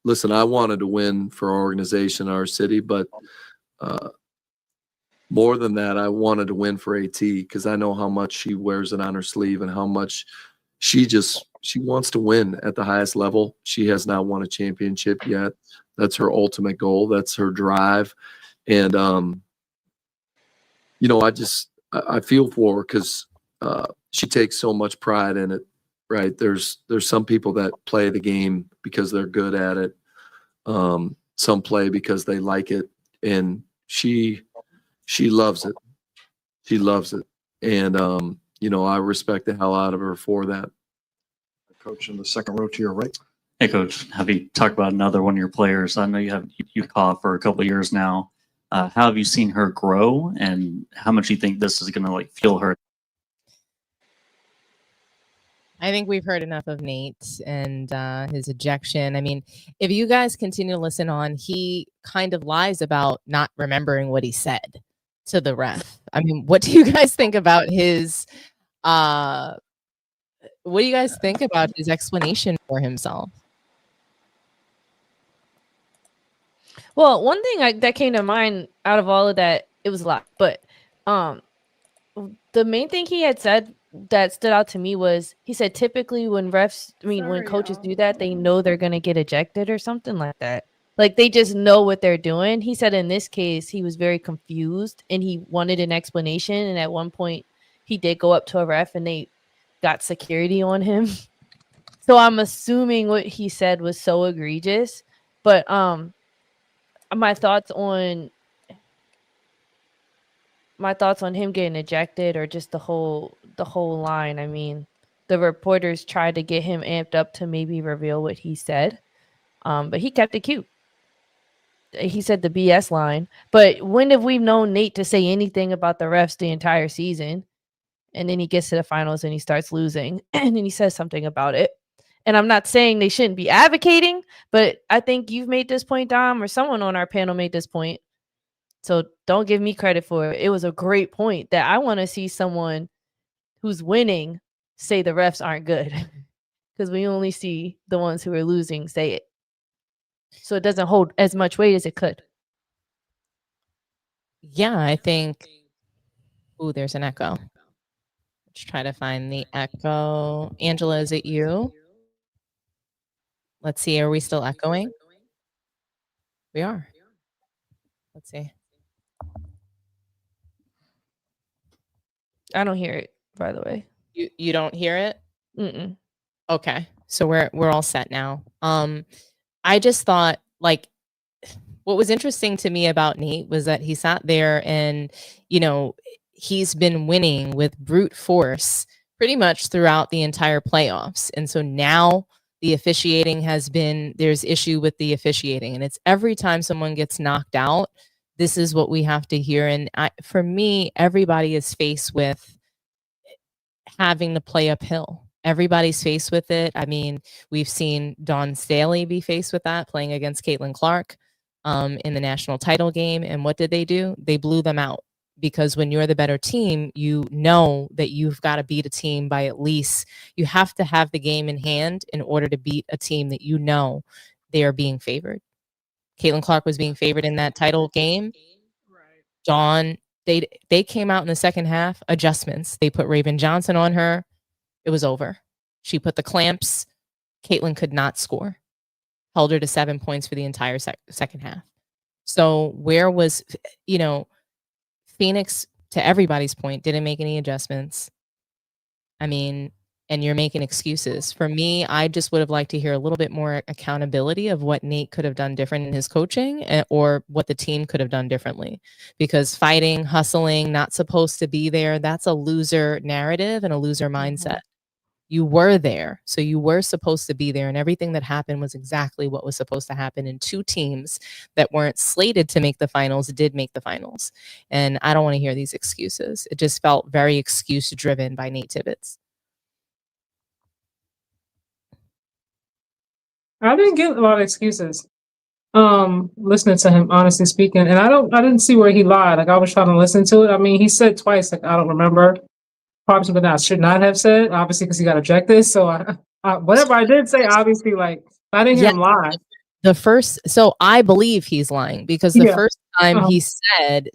S5: Listen, I wanted to win for our organization, our city, but more than that, I wanted to win for AT because I know how much she wears it on her sleeve and how much she wants to win at the highest level. She has not won a championship yet. That's her ultimate goal. That's her drive. And, I feel for her because she takes so much pride in it, right? There's some people that play the game because they're good at it. Some play because they like it. And she loves it. She loves it. And, I respect the hell out of her for that.
S6: Coach in the second row to your right.
S13: Hey, Coach, have you talked about another one of your players? I know you've caught for a couple of years now. How have you seen her grow, and how much do you think this is going to fuel her?
S1: I think we've heard enough of Nate and his ejection. I mean, if you guys continue to listen on, he kind of lies about not remembering what he said to the ref. I mean, what do you guys think about his explanation for himself?
S3: Well, one thing that came to mind out of all of that, it was a lot, but the main thing he had said that stood out to me was he said typically when coaches do that, they know they're going to get ejected or something like that. Like they just know what they're doing. He said in this case, he was very confused and he wanted an explanation. And at one point he did go up to a ref and they got security on him. So I'm assuming what he said was so egregious, but my thoughts on him getting ejected or just the whole line. I mean, the reporters tried to get him amped up to maybe reveal what he said, but he kept it cute. He said the BS line. But when have we known Nate to say anything about the refs the entire season? And then he gets to the finals and he starts losing and then he says something about it. And I'm not saying they shouldn't be advocating, but I think you've made this point, Dom, or someone on our panel made this point. So don't give me credit for it. It was a great point that I want to see someone who's winning say the refs aren't good because we only see the ones who are losing say it. So it doesn't hold as much weight as it could.
S1: Yeah, I think. Ooh, there's an echo. Let's try to find the echo. Angela, is it you? Let's see. Are we still echoing? We are. Let's see.
S3: I don't hear it, by the way.
S1: You don't hear it?
S3: Mm-mm.
S1: Okay. So we're all set now. I just thought what was interesting to me about Nate was that he sat there and, he's been winning with brute force pretty much throughout the entire playoffs. And so now the officiating there's issue with the officiating. And it's every time someone gets knocked out, this is what we have to hear. And for me, everybody is faced with having to play uphill. Everybody's faced with it. I mean, we've seen Dawn Staley be faced with that, playing against Caitlin Clark in the national title game. And what did they do? They blew them out. Because when you're the better team, you know that you've got to beat a team by at least, you have to have the game in hand in order to beat a team that you know they are being favored. Caitlin Clark was being favored in that title game. Dawn, they came out in the second half, adjustments. They put Raven Johnson on her. It was over. She put the clamps. Caitlin could not score. Held her to 7 points for the entire second half. So where was, Phoenix, to everybody's point, didn't make any adjustments. I mean, and you're making excuses. For me, I just would have liked to hear a little bit more accountability of what Nate could have done different in his coaching or what the team could have done differently. Because fighting, hustling, not supposed to be there, that's a loser narrative and a loser mindset. You were there, so you were supposed to be there, and everything that happened was exactly what was supposed to happen. And two teams that weren't slated to make the finals did make the finals. And I don't want to hear these excuses. It just felt very excuse-driven by Nate Tibbetts.
S2: I didn't get a lot of excuses. Listening to him, honestly speaking, and I didn't see where he lied. Like, I was trying to listen to it. I mean, he said twice, like, I don't remember. Probably something I should not have said, obviously, because he got ejected. So whatever I did say, obviously, like, I didn't hear him lie.
S1: So I believe he's lying because the
S2: Yeah.
S1: first time he said,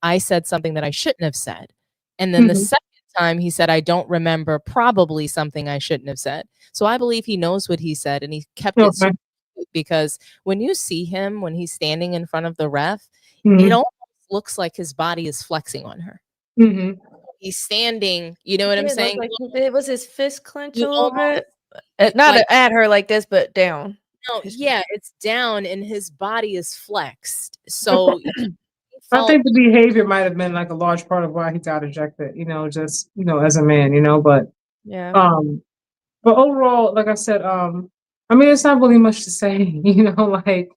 S1: I said something that I shouldn't have said. And then the second time he said, I don't remember probably something I shouldn't have said. So I believe he knows what he said and he kept it super cute, because when you see him, when he's standing in front of the ref, it almost looks like his body is flexing on her. He's standing, you know what I'm saying?
S3: Like, it was his fist clenched a little bit. Not at her like this, but down.
S1: No, yeah, it's down and his body is flexed. So
S2: I think the behavior might have been like a large part of why he got ejected, just, as a man, but
S3: yeah.
S2: But overall, like I said, I mean, it's not really much to say, like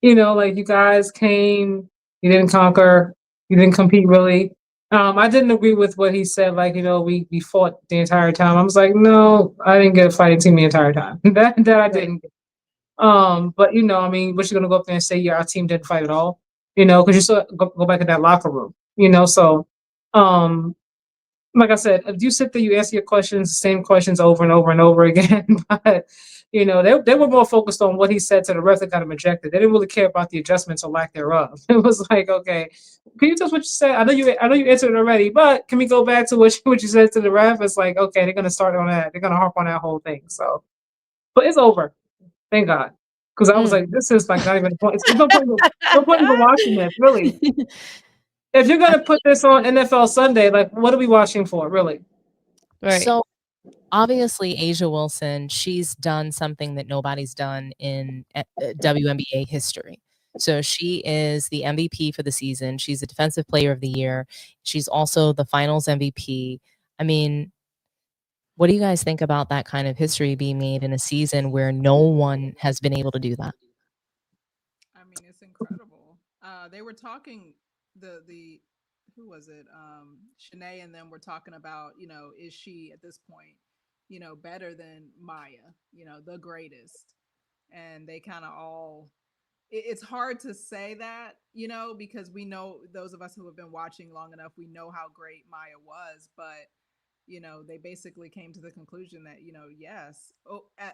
S2: you guys came, you didn't conquer, you didn't compete really. I didn't agree with what he said, like, we fought the entire time. I was like, no, I didn't get a fighting team the entire time. that I didn't get. But I mean, what you're gonna go up there and say, yeah, our team didn't fight at all, because you still go back in that locker room, so like I said, if you sit there, you answer your questions, the same questions over and over and over again. But they were more focused on what he said to the ref that got him ejected. They didn't really care about the adjustments or lack thereof. It was like, okay, can you tell us what you said? I know you answered it already, but can we go back to what you said to the ref? It's like, okay, they're gonna start on that. They're gonna harp on that whole thing. So, but it's over. Thank God. Because I was like, this is like not even a point. It's no point even watching this, really. If you're gonna put this on NFL Sunday, like, what are we watching for, really?
S3: Right.
S1: So obviously, Asia Wilson, she's done something that nobody's done in WNBA history. So she is the MVP for the season. She's the Defensive Player of the Year. She's also the Finals MVP. I mean, what do you guys think about that kind of history being made in a season where no one has been able to do that?
S4: I mean, it's incredible. They were talking the who was it? Shanae and them were talking about, is she at this point, better than Maya, the greatest? And they kind of all, it's hard to say that, because we know, those of us who have been watching long enough, we know how great Maya was, but they basically came to the conclusion that, yes,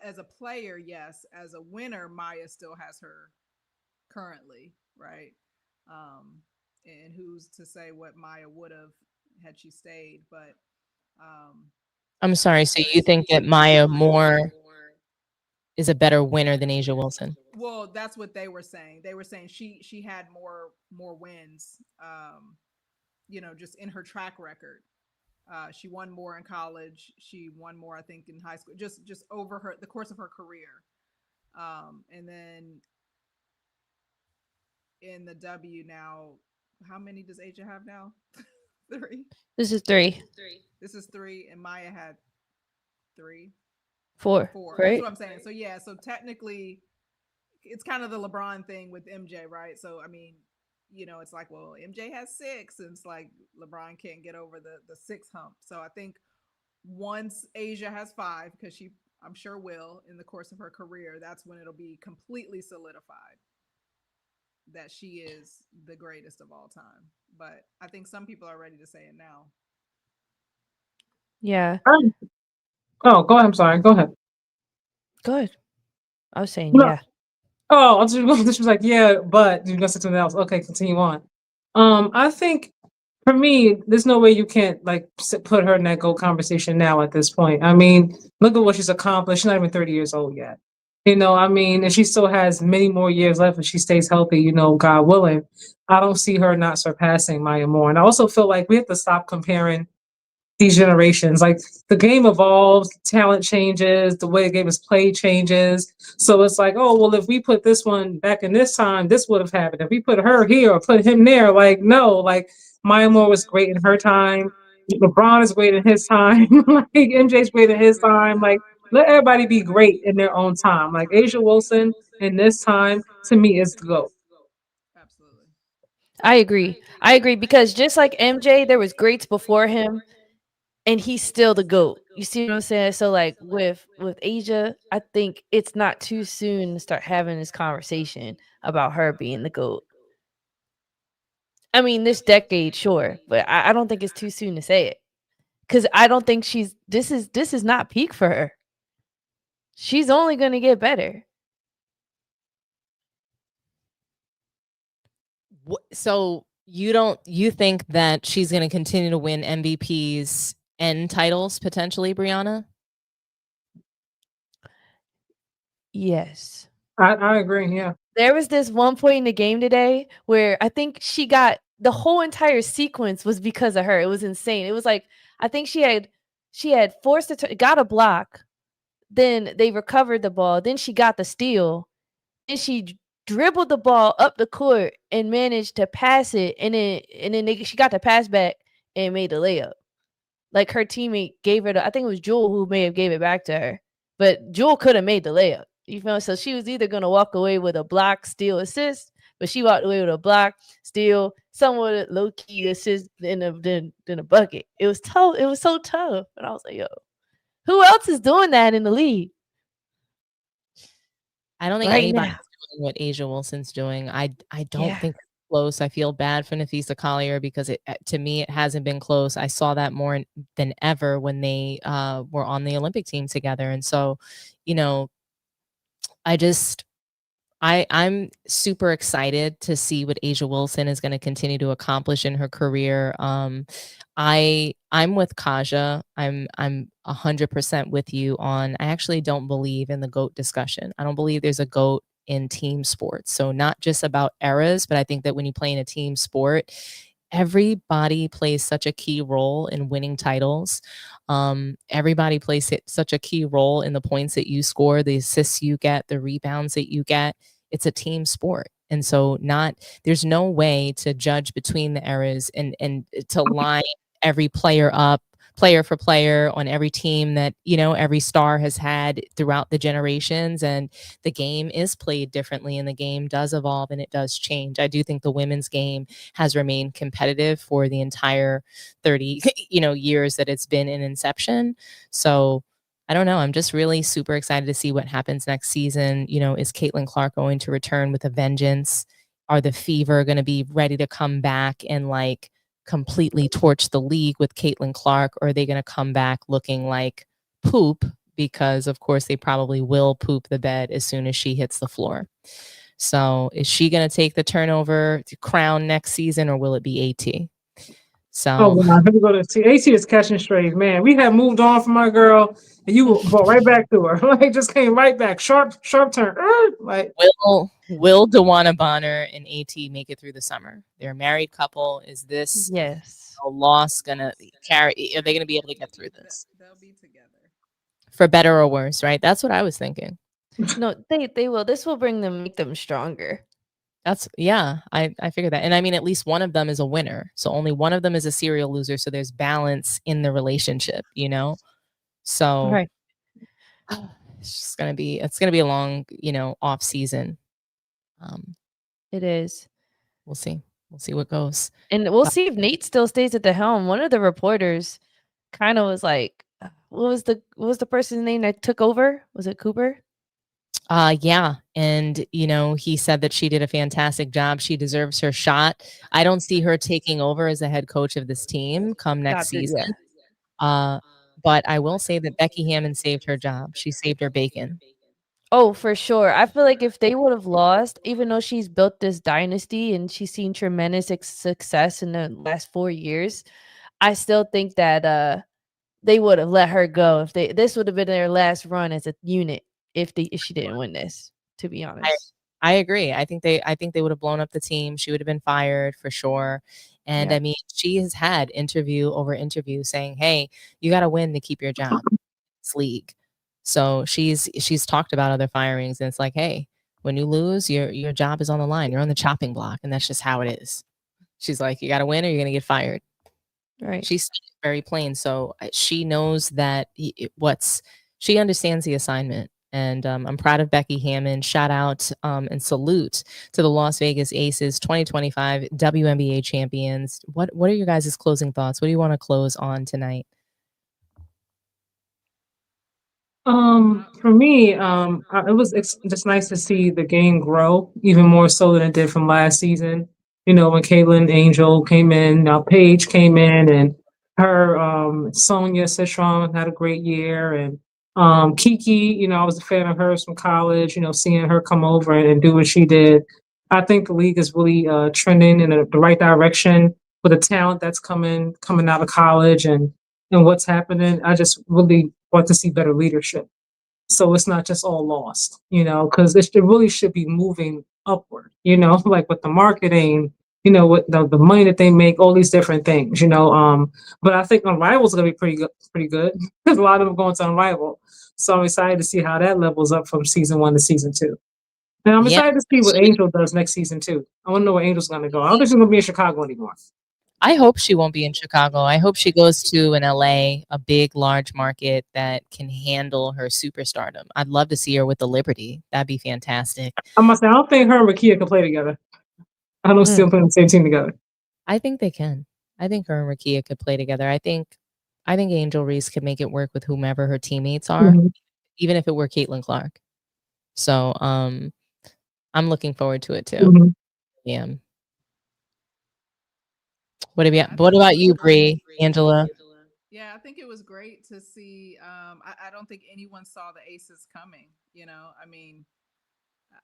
S4: as a player, yes, as a winner, Maya still has her currently, right? And who's to say what Maya would have had she stayed? But
S1: I'm sorry. So you think that Maya Moore is a better winner than Asia Wilson?
S4: Well, that's what they were saying. They were saying she had more wins, just in her track record. She won more in college. She won more, I think, in high school. Just over the course of her career. And then in the W now, how many does Asia have now? 3.
S3: This is 3.
S4: This is 3, and Maya had 3.
S3: 4.
S4: 4.
S3: Right?
S4: That's what I'm saying. So yeah, so technically, it's kind of the LeBron thing with MJ, right? So I mean, it's like, well, MJ has 6, and it's like LeBron can't get over the 6 hump. So I think once Asia has 5, because I'm sure will in the course of her career, that's when it'll be completely solidified that she is the greatest of all time. But I think some people are ready to say it now.
S3: Yeah.
S2: Oh, go ahead. I'm sorry. Go ahead.
S3: Go ahead. I was saying,
S2: No.
S3: yeah.
S2: Oh, I just was like, yeah, but you're gonna say something else. Okay, continue on. I think for me, there's no way you can't like put her in that GOAT conversation now at this point. I mean, look at what she's accomplished. She's not even 30 years old yet. I mean, and she still has many more years left if she stays healthy, God willing. I don't see her not surpassing Maya Moore. And I also feel like we have to stop comparing these generations. Like the game evolves, talent changes, the way the game is played changes. So it's like, oh, well, if we put this one back in this time, this would have happened. If we put her here or put him there, like, no, like Maya Moore was great in her time. LeBron is great in his time. Like MJ's great in his time. Like let everybody be great in their own time. Like Asia Wilson in this time to me is the GOAT.
S4: Absolutely.
S3: I agree because just like MJ, there was greats before him, and he's still the GOAT. You see what I'm saying? So like with Asia, I think it's not too soon to start having this conversation about her being the GOAT. I mean, this decade, sure, but I don't think it's too soon to say it. Because I don't think this is not peak for her. She's only gonna get better.
S1: So you think that she's going to continue to win MVPs and titles potentially, Brianna?
S3: Yes.
S2: I agree, yeah.
S3: There was this one point in the game today where I think she got the whole entire sequence was because of her. It was insane. It was like I think she had forced it, got a block, then they recovered the ball, then she got the steal, then she dribbled the ball up the court and managed to pass it, and then she got the pass back and made the layup. Like her teammate gave her I think it was Jewel who may have gave it back to her, but Jewel could have made the layup. You feel me? So she was either gonna walk away with a block, steal, assist, but she walked away with a block, steal, somewhat low key assist in a bucket. It was tough. It was so tough, and I was like, yo, who else is doing that in the league?
S1: I don't think
S3: Right
S1: anybody's
S3: now.
S1: doing what Asia Wilson's doing. I don't think it's close. I feel bad for Nafisa Collier because to me it hasn't been close. I saw that more than ever when they were on the Olympic team together, and so I'm super excited to see what Asia Wilson is going to continue to accomplish in her career. I'm with Kaja. I'm 100% with you on. I actually don't believe in the GOAT discussion. I don't believe there's a GOAT in team sports. So not just about eras, but I think that when you play in a team sport, everybody plays such a key role in winning titles. Everybody plays such a key role in the points that you score, the assists you get, the rebounds that you get. It's a team sport. And so there's no way to judge between the eras and to line every player up, player for player on every team that, every star has had throughout the generations. And the game is played differently and the game does evolve and it does change. I do think the women's game has remained competitive for the entire 30, years that it's been in inception. So I don't know. I'm just really super excited to see what happens next season. Is Caitlin Clark going to return with a vengeance? Are the Fever going to be ready to come back and completely torch the league with Caitlin Clark? Or are they going to come back looking like poop? Because of course they probably will poop the bed as soon as she hits the floor. So is she going to take the turnover crown next season or will it be AT? So
S2: oh God, let me go to see. AT is catching strays, man. We had moved on from our girl, and you brought right back to her. Like just came right back, sharp turn. Like
S1: will DeWanna Bonner and AT make it through the summer? They're a married couple. Is this a loss gonna carry? Are they gonna be able to get through this?
S4: They'll be together.
S1: For better or worse, right? That's what I was thinking.
S3: No, they will. This will make them stronger.
S1: I figured that. And I mean, at least one of them is a winner. So only one of them is a serial loser. So there's balance in the relationship, So
S3: right.
S1: it's going to be a long, off season. Um,
S3: It is.
S1: we'll see. We'll see what goes.
S3: And we'll see if Nate still stays at the helm. One of the reporters kind of was like, what was the person's name that took over? Was it Cooper?
S1: Yeah. And, he said that she did a fantastic job. She deserves her shot. I don't see her taking over as the head coach of this team come next season.
S3: Yeah.
S1: But I will say that Becky Hammond saved her job. She saved her bacon.
S3: Oh, for sure. I feel like if they would have lost, even though she's built this dynasty and she's seen tremendous success in the last 4 years, I still think that they would have let her go if this would have been their last run as a unit if she didn't win this, to be honest.
S1: I agree. I think they would have blown up the team. She would have been fired for sure. And
S3: Yeah.
S1: I mean, she has had interview over interview saying, "Hey, you got to win to keep your job in this league." So she's talked about other firings, and it's like, "Hey, when you lose, your job is on the line. You're on the chopping block, and that's just how it is." She's like, "You got to win, or you're gonna get fired."
S3: Right.
S1: She's very plain. So she knows that she understands the assignment. And I'm proud of Becky Hammond. Shout out and salute to the Las Vegas Aces 2025 WNBA champions. What are your guys' closing thoughts? What do you want to close on tonight?
S2: For me, it was just nice to see the game grow even more so than it did from last season. When Caitlin Angel came in, now Paige came in, and her Sonia Citron had a great year, and Kiki, I was a fan of hers from college. Seeing her come over and do what she did, I think the league is really trending in the right direction with the talent that's coming out of college and what's happening. I just really want to see better leadership. So it's not just all lost, because it really should be moving upward, like with the marketing, with the money that they make, all these different things. But I think Unrival's gonna be pretty good because a lot of them are going to Unrival. So I'm excited to see how that levels up from season 1 to season 2. And I'm
S1: Yeah.
S2: excited to see what Angel does next season too. I want to know where Angel's gonna go. I don't think she's gonna be in Chicago anymore.
S1: I hope she won't be in Chicago. I hope she goes to an LA, a big, large market that can handle her superstardom. I'd love to see her with the Liberty. That'd be fantastic.
S2: I must say, I don't think her and Rakia can play together. I don't see them playing on the same team together.
S1: I think they can. I think her and Rakia could play together. I think Angel Reese could make it work with whomever her teammates are, even if it were Caitlin Clark. So I'm looking forward to it too. Yeah. What about you, Bree, Angela?
S4: Yeah, I think it was great to see. I don't think anyone saw the Aces coming. I mean,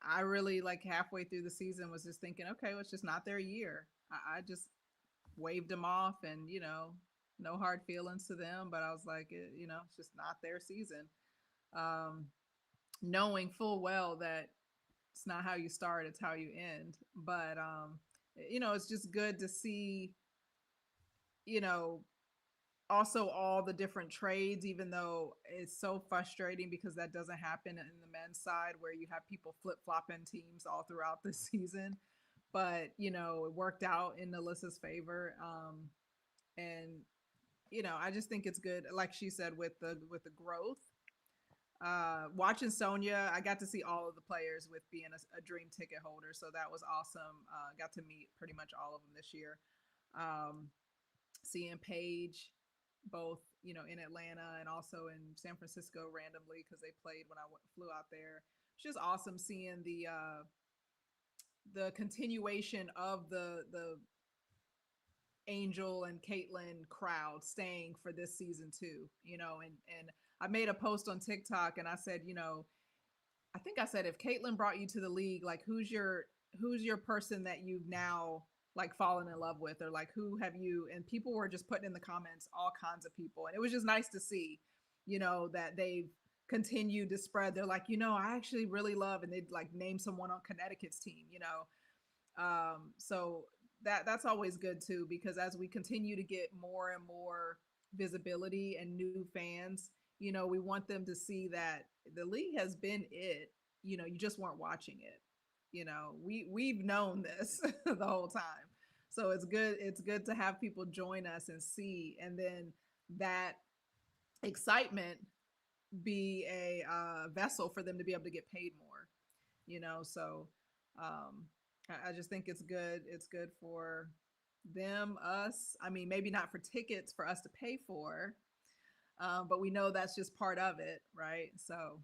S4: I really like halfway through the season was just thinking, okay, well, it's just not their year. I just waved them off, and no hard feelings to them. But I was like, it's just not their season. Knowing full well that it's not how you start, it's how you end. But it's just good to see. Also all the different trades, even though it's so frustrating because that doesn't happen in the men's side where you have people flip-flopping teams all throughout the season. But it worked out in Alyssa's favor. And I just think it's good, like she said, with the growth. Watching Sonia, I got to see all of the players with being a dream ticket holder, so that was awesome. Got to meet pretty much all of them this year. Seeing Paige both in Atlanta and also in San Francisco randomly because they played when I flew out there. It's just awesome seeing the continuation of the Angel and Caitlin crowd staying for this season too. And I made a post on TikTok and I said, I think I said, if Caitlin brought you to the league, like who's your person that you've now like fallen in love with, or like who have you? And people were just putting in the comments all kinds of people, and it was just nice to see, that they've continued to spread. They're like, I actually really love, and they'd like name someone on Connecticut's team, so that's always good too, because as we continue to get more and more visibility and new fans, we want them to see that the league has been it. You just weren't watching it. We've known this the whole time. So it's good to have people join us and see, and then that excitement be a vessel for them to be able to get paid more. So I just think it's good. It's good for them, us. I mean, maybe not for tickets for us to pay for, but we know that's just part of it, right? So,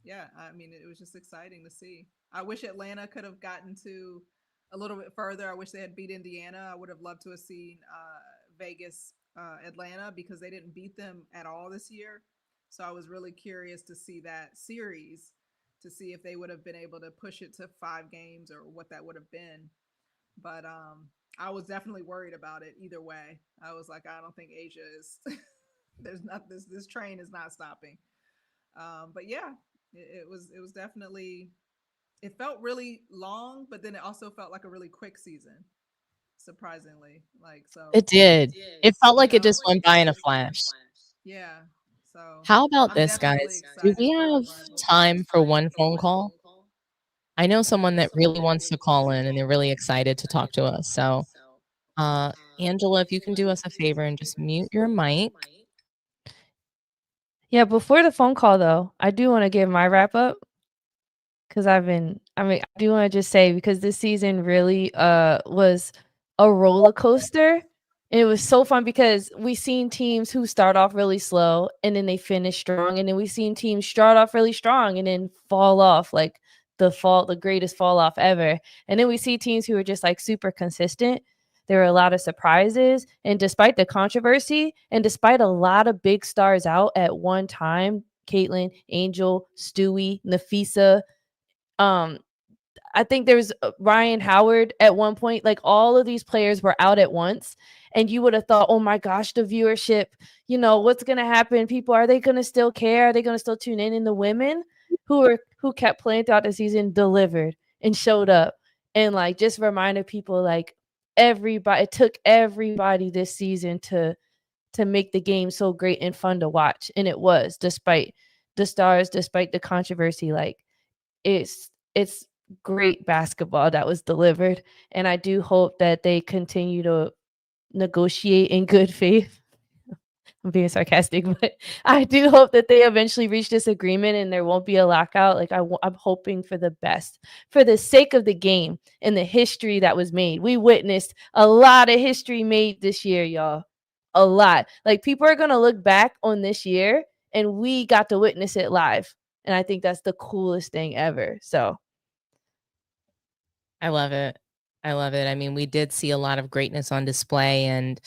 S4: yeah, I mean, it was just exciting to see. I wish Atlanta could have gotten to a little bit further. I wish they had beat Indiana. I would have loved to have seen Vegas, Atlanta, because they didn't beat them at all this year. So I was really curious to see that series, to see if they would have been able to push it to 5 games or what that would have been. But I was definitely worried about it either way. I was like, I don't think Asia is. There's not this train is not stopping. But yeah, it was definitely, it felt really long, but then it also felt like a really quick season, surprisingly. Like, so
S1: It did. It felt
S4: you
S1: like it
S4: know,
S1: just went by in a flash.
S4: yeah. So
S1: How about
S4: I'm
S1: this,
S4: definitely
S1: guys? Do
S4: excited
S1: we
S4: for
S1: have
S4: the rivals.
S1: time for one phone call? I know someone that really wants to call in and they're really excited to talk to us. So, Angela, if you can do us a favor and just mute your mic.
S3: Yeah, before the phone call though, I do want to give my wrap up because I do want to just say because this season really was a roller coaster. And it was so fun because we seen teams who start off really slow and then they finish strong, and then we seen teams start off really strong and then fall off like the greatest fall off ever. And then we see teams who are just like super consistent. There were a lot of surprises, and despite the controversy and despite a lot of big stars out at one time, Caitlin, Angel, Stewie, Nafisa, um, I think there was Ryan Howard at one point. Like all of these players were out at once, and you would have thought, "Oh my gosh, the viewership! You know what's going to happen? People, are they going to still care? Are they going to still tune in?" And the women who kept playing throughout the season delivered and showed up, and like just reminded people like everybody. It took everybody this season to make the game so great and fun to watch, and it was despite the stars, despite the controversy. Like it's great basketball that was delivered, and I do hope that they continue to negotiate in good faith. I'm being sarcastic, but I do hope that they eventually reach this agreement and there won't be a lockout. Like I'm hoping for the best, for the sake of the game and the history that was made. We witnessed a lot of history made this year, y'all. A lot. Like people are gonna look back on this year, and we got to witness it live. And I think that's the coolest thing ever. So
S1: I love it. I love it. I mean, we did see a lot of greatness on display, and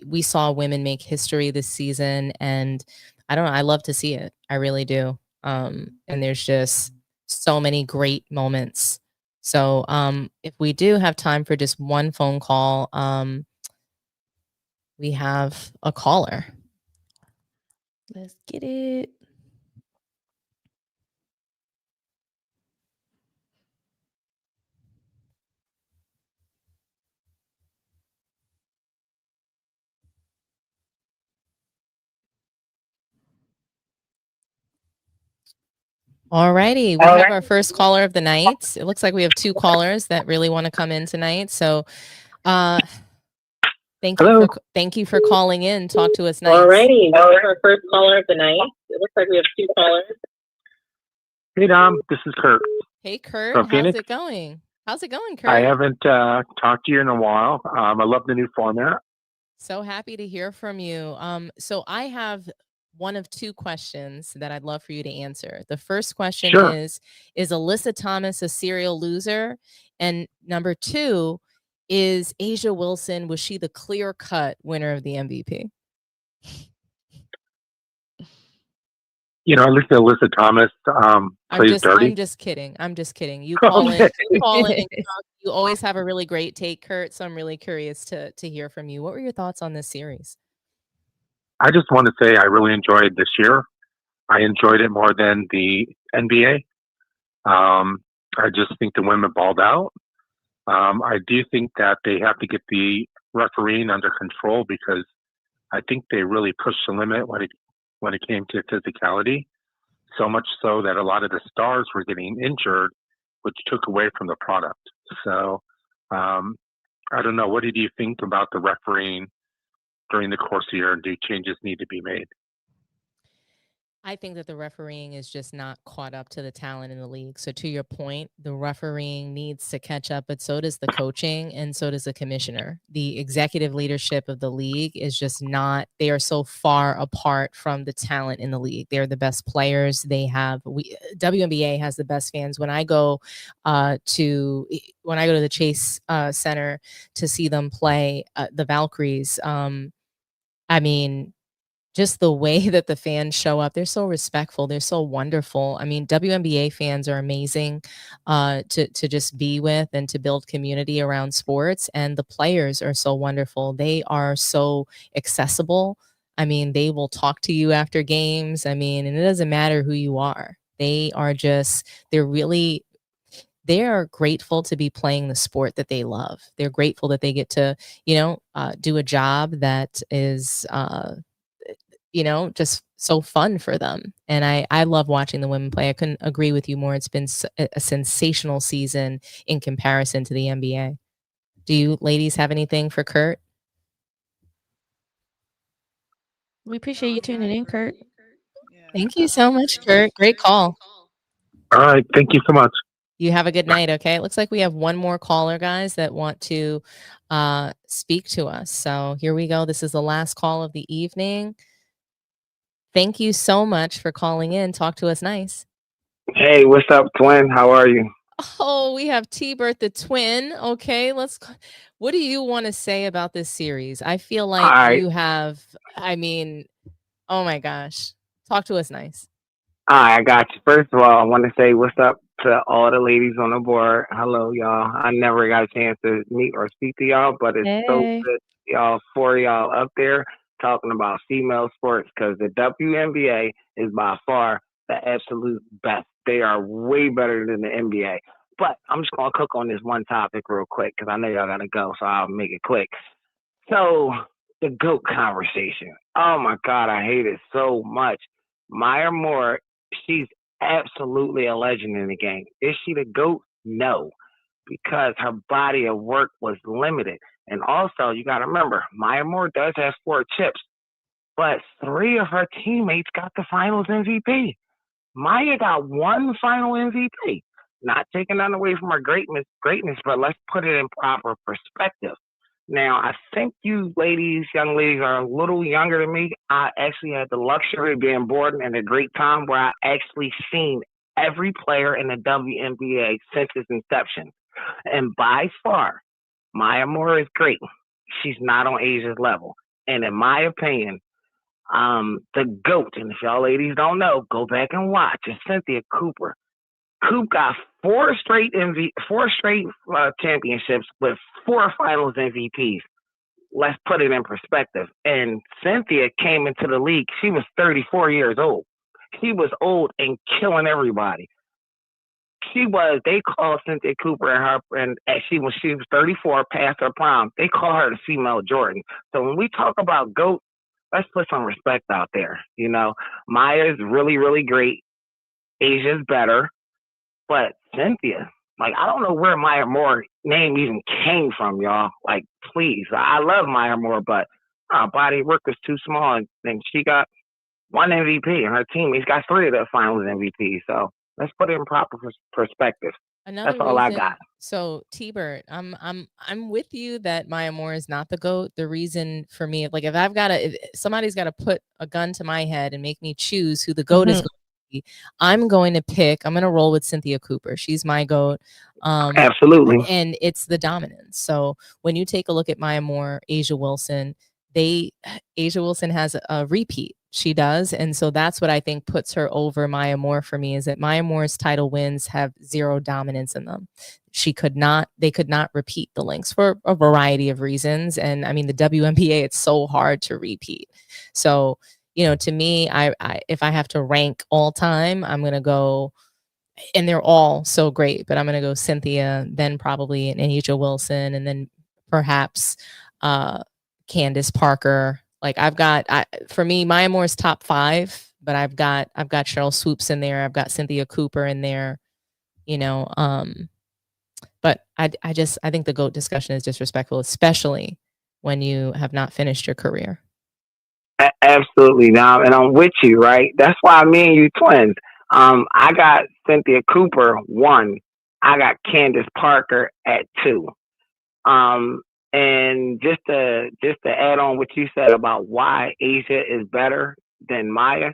S1: we saw women make history this season, and I don't know, I love to see it. I really do. And there's just so many great moments. So, if we do have time for just one phone call, we have a caller.
S3: let's get it.
S1: All righty. We have our first caller of the night. It looks like we have 2 callers that really want to come in tonight. So, thank you for calling in. Talk to us nice.
S14: Alrighty, we have our first caller of the night. It looks like we have 2 callers.
S15: Hey Dom, this is Kurt.
S1: Hey Kurt,
S15: From
S1: how's
S15: Phoenix.
S1: it going? How's it going, Kurt?
S15: I haven't talked to you in a while. I love the new format.
S1: So happy to hear from you. So I have one of 2 questions that I'd love for you to answer. The first question
S15: Sure.
S1: is Alyssa Thomas a serial loser? And number 2, is Asia Wilson, was she the clear-cut winner of the MVP?
S15: You know, I looked at Alyssa Thomas plays dirty.
S1: I'm just kidding. You call in, and talk. You always have a really great take, Kurt. So I'm really curious to hear from you. What were your thoughts on this series?
S15: I just want to say I really enjoyed this year. I enjoyed it more than the NBA. I just think the women balled out. I do think that they have to get the refereeing under control because I think they really pushed the limit when it came to physicality. So much so that a lot of the stars were getting injured, which took away from the product. So I don't know. What did you think about the refereeing during the course of the year? And do changes need to be made?
S1: I think that the refereeing is just not caught up to the talent in the league. So to your point, the refereeing needs to catch up, but so does the coaching and so does the commissioner. The executive leadership of the league is just not, they are so far apart from the talent in the league. They're the best players. WNBA has the best fans. When I go to the Chase Center to see them play the Valkyries, I mean, just the way that the fans show up, they're so respectful, they're so wonderful. I mean, WNBA fans are amazing to just be with and to build community around sports, and the players are so wonderful. They are so accessible. I mean, they will talk to you after games. I mean, and it doesn't matter who you are. They are just, they are grateful to be playing the sport that they love. They're grateful that they get to, do a job that is just so fun for them. And I love watching the women play. I couldn't agree with you more. It's been a sensational season in comparison to the NBA. Do you ladies have anything for Kurt?
S3: We appreciate you tuning in, Kurt.
S1: Thank you so much, Kurt. Great call.
S15: All right. Thank you so much.
S1: You have a good night, okay? It looks like we have one more caller, guys, that want to speak to us. So here we go. This is the last call of the evening. Thank you so much for calling in. Talk to us nice.
S16: Hey, what's up, twin? How are you?
S1: Oh, we have T-Bert the twin. Okay, what do you want to say about this series? I feel like
S16: All right.
S1: you have, oh my gosh. Talk to us nice.
S16: All right, I got you. First of all, I want to say what's up to all the ladies on the board. Hello, y'all. I never got a chance to meet or speak to y'all, but it's so
S3: Hey.
S16: good, y'all, for y'all up there talking about female sports, because the WNBA is by far the absolute best. They are way better than the NBA. But I'm just going to cook on this one topic real quick because I know y'all got to go, so I'll make it quick. So, the GOAT conversation. Oh my God, I hate it so much. Maya Moore, she's absolutely a legend in the game. Is she the GOAT? No, because her body of work was limited. And also, you got to remember, Maya Moore does have 4 chips, but 3 of her teammates got the finals MVP. Maya got 1 final MVP. Not taking that away from her greatness, but let's put it in proper perspective. Now, I think you ladies, young ladies, are a little younger than me. I actually had the luxury of being born in a great time where I actually seen every player in the WNBA since its inception. And by far, Maya Moore is great. She's not on Asia's level. And in my opinion, the GOAT, and if y'all ladies don't know, go back and watch, is Cynthia Cooper. Coop got 4 straight championships with 4 finals MVPs. Let's put it in perspective. And Cynthia came into the league. She was 34 years old. She was old and killing everybody. They called Cynthia Cooper and she was 34, past her prime. They call her the female Jordan. So when we talk about GOAT, let's put some respect out there. Maya's really, really great. Asia's better. But Cynthia, I don't know where Maya Moore name even came from, y'all. Please. I love Maya Moore, but her body work is too small. And she got 1 MVP, and her teammates got 3 of the finals MVP. So let's put it in proper perspective.
S1: Another
S16: That's all I
S1: reason,
S16: got.
S1: so T-Bert, I'm with you that Maya Moore is not the GOAT. The reason for me, if somebody's got to put a gun to my head and make me choose who the GOAT is going to be, I'm going to roll with Cynthia Cooper. She's my GOAT.
S16: Absolutely.
S1: And it's the dominance. So when you take a look at Maya Moore, Asia Wilson, Asia Wilson has a repeat. She does. And so that's what I think puts her over Maya Moore for me, is that Maya Moore's title wins have 0 dominance in them. They could not repeat the links for a variety of reasons. And I mean, the WNBA, it's so hard to repeat. So, to me, I if I have to rank all time, I'm going to go, and they're all so great, but I'm going to go Cynthia, then probably an Asia Wilson, and then perhaps Candace Parker. For me, Maya Moore's top 5, but I've got Cheryl Swoops in there. I've got Cynthia Cooper in there, but I think the GOAT discussion is disrespectful, especially when you have not finished your career.
S16: Absolutely, Dom, and I'm with you, right? That's why me and you twins. I got Cynthia Cooper 1. I got Candace Parker at 2. Um, and just to add on what you said about why Asia is better than Maya.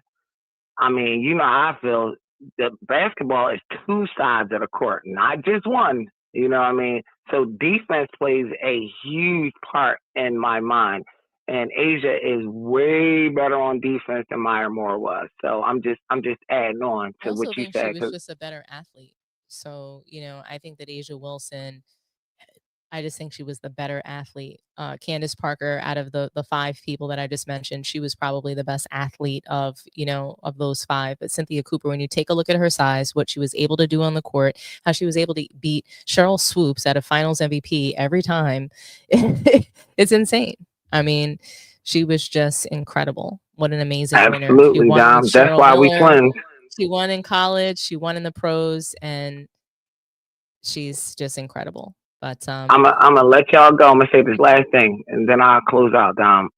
S16: I mean, you know how I feel. The basketball is two sides of the court, not just one. You know what I mean? So defense plays a huge part in my mind. And Asia is way better on defense than Maya Moore was. So I'm just adding on
S1: I
S16: to what
S1: also
S16: you
S1: think she
S16: said.
S1: was
S16: 'Cause
S1: just a better athlete. So, I think that Asia Wilson, I just think she was the better athlete. Candace Parker, out of the 5 people that I just mentioned, she was probably the best athlete of those 5. But Cynthia Cooper, when you take a look at her size, what she was able to do on the court, how she was able to beat Cheryl Swoops at a Finals MVP every time, it's insane. I mean, she was just incredible. What an amazing winner! She
S16: absolutely,
S1: won with
S16: Dom. That's
S1: Cheryl
S16: why we
S1: Miller.
S16: twins.
S1: She won in college. She won in the pros, and she's just incredible. But
S16: I'm gonna let y'all go. I'm gonna say this last thing, and then I'll close out, Dom.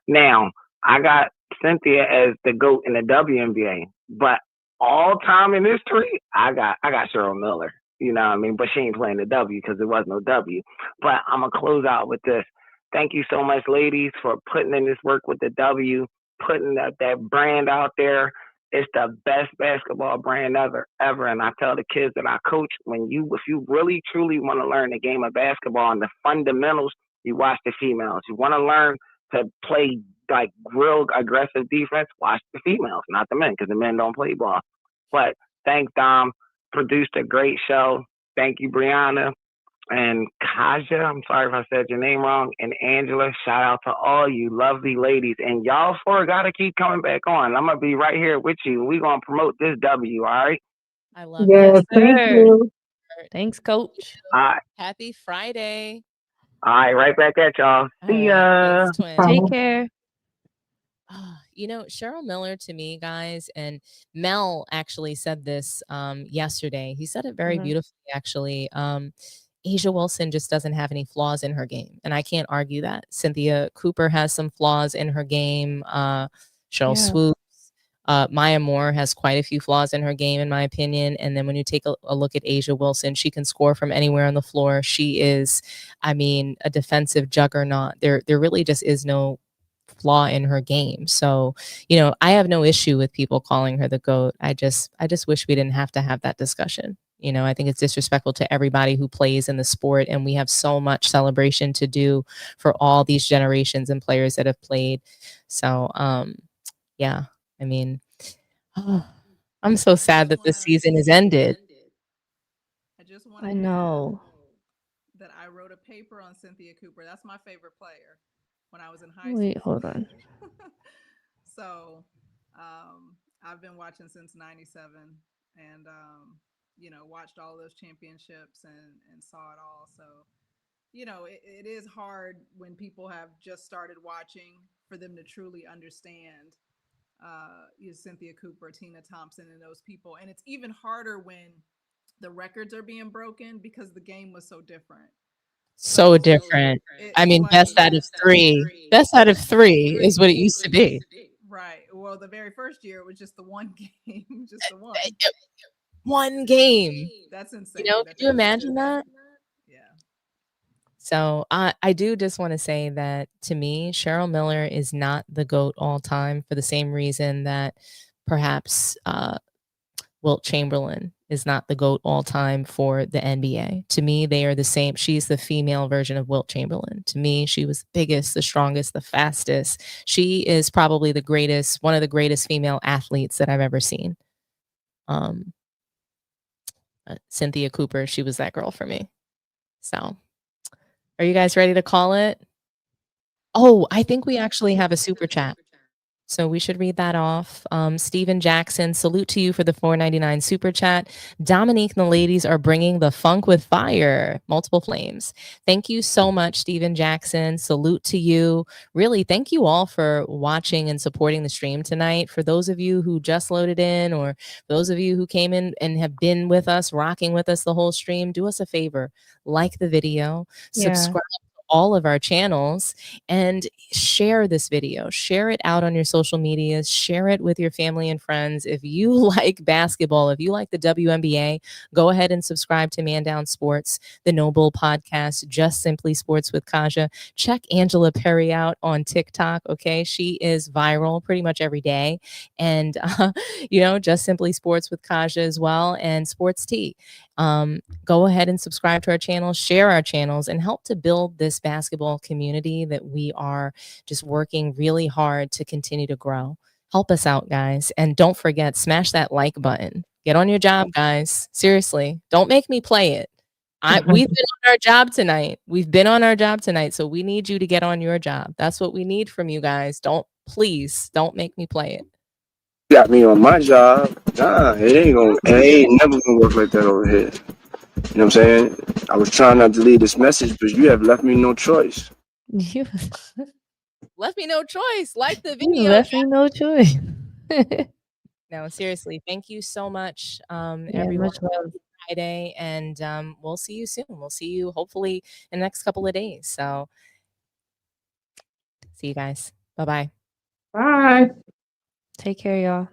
S16: Now I got Cynthia as the GOAT in the WNBA, but all time in history, I got Cheryl Miller. You know what I mean? But she ain't playing the W because there was no W. But I'm gonna close out with this. Thank you so much, ladies, for putting in this work with the W, putting that brand out there. It's the best basketball brand ever. And I tell the kids that I coach, if you really truly want to learn the game of basketball and the fundamentals, you watch the females. You want to learn to play like real aggressive defense, watch the females, not the men, because the men don't play ball. But thanks, Dom. Produced a great show. Thank you, Brianna. And Kaja, I'm sorry if I said your name wrong, and Angela, shout out to all you lovely ladies. And y'all 4 gotta keep coming back on. I'm gonna be right here with you. We're gonna promote this W, all right?
S1: I love
S2: Yes,
S1: it.
S2: thank
S3: Sir.
S2: you.
S3: Thanks, Coach.
S16: All right,
S1: Happy Friday.
S16: right back at y'all.
S1: All
S16: See
S1: right.
S16: ya.
S1: Thanks, twin.
S3: Take care.
S1: Cheryl Miller to me, guys, and Mel actually said this yesterday. He said it very
S3: Mhm.
S1: beautifully, actually. Asia Wilson just doesn't have any flaws in her game, and I can't argue that. Cynthia Cooper has some flaws in her game. Cheryl
S3: Yeah.
S1: Swoops. Maya Moore has quite a few flaws in her game, in my opinion. And then when you take a look at Asia Wilson, she can score from anywhere on the floor. She is, I mean, a defensive juggernaut. There really just is no flaw in her game. So, I have no issue with people calling her the GOAT. I just wish we didn't have to have that discussion. I think it's disrespectful to everybody who plays in the sport, and we have so much celebration to do for all these generations and players that have played. So, yeah, I mean, I'm so sad that this season has ended.
S4: I just want
S3: I
S4: to add
S3: know.
S4: that I wrote a paper on Cynthia Cooper. That's my favorite player when I was in high
S3: Wait,
S4: school.
S3: hold on.
S4: So I've been watching since 97 and, watched all those championships and saw it all. So, it is hard when people have just started watching for them to truly understand Cynthia Cooper, Tina Thompson, and those people. And it's even harder when the records are being broken because the game was so different.
S1: So different. I mean, best out of 3. Best out of 3 is what it used to be.
S4: Right. Well, the very first year it was just the one game, just the one.
S1: One game.
S4: That's insane.
S1: Could you imagine that?
S4: Yeah.
S1: So I do just want to say that to me, Cheryl Miller is not the GOAT all time for the same reason that perhaps Wilt Chamberlain is not the GOAT all time for the NBA. To me, they are the same. She's the female version of Wilt Chamberlain. To me, she was the biggest, the strongest, the fastest. She is probably the greatest, one of the greatest female athletes that I've ever seen. Cynthia Cooper, she was that girl for me. So, are you guys ready to call it? Oh, I think we actually have a super chat. So we should read that off. Steven Jackson, salute to you for the $4.99 super chat. Dominique and the ladies are bringing the funk with fire. Multiple flames. Thank you so much, Steven Jackson. Salute to you. Really, thank you all for watching and supporting the stream tonight. For those of you who just loaded in, or those of you who came in and have been with us, rocking with us the whole stream, do us a favor. Like the video.
S3: Yeah.
S1: Subscribe all of our channels and share this video. Share it out on your social medias. Share it with your family and friends. If you like basketball, if you like the WNBA, go ahead and subscribe to Man Down Sports, the Noble podcast, Just Simply Sports with Kaja. Check Angela Perry out on TikTok, okay? She is viral pretty much every day. And, Just Simply Sports with Kaja as well, and Sports Tea. Go ahead and subscribe to our channel, share our channels, and help to build this basketball community that we are just working really hard to continue to grow. Help us out, guys. And don't forget, smash that like button. Get on your job, guys. Seriously, don't make me play it. We've been on our job tonight. We've been on our job tonight, so we need you to get on your job. That's what we need from you guys. Please don't make me play it.
S17: Got me on my job. Nah, it ain't never gonna work like that over here. You know what I'm saying? I was trying not to leave this message, but you have left me no choice.
S3: You
S1: Left me no choice. Like the
S3: you
S1: video.
S3: left me no choice.
S1: No, seriously, thank you so much,
S3: Yeah,
S1: everyone.
S3: much love.
S1: Friday, and we'll see you soon. We'll see you hopefully in the next couple of days. So see you guys. Bye-bye.
S2: Bye.
S3: Take care, y'all.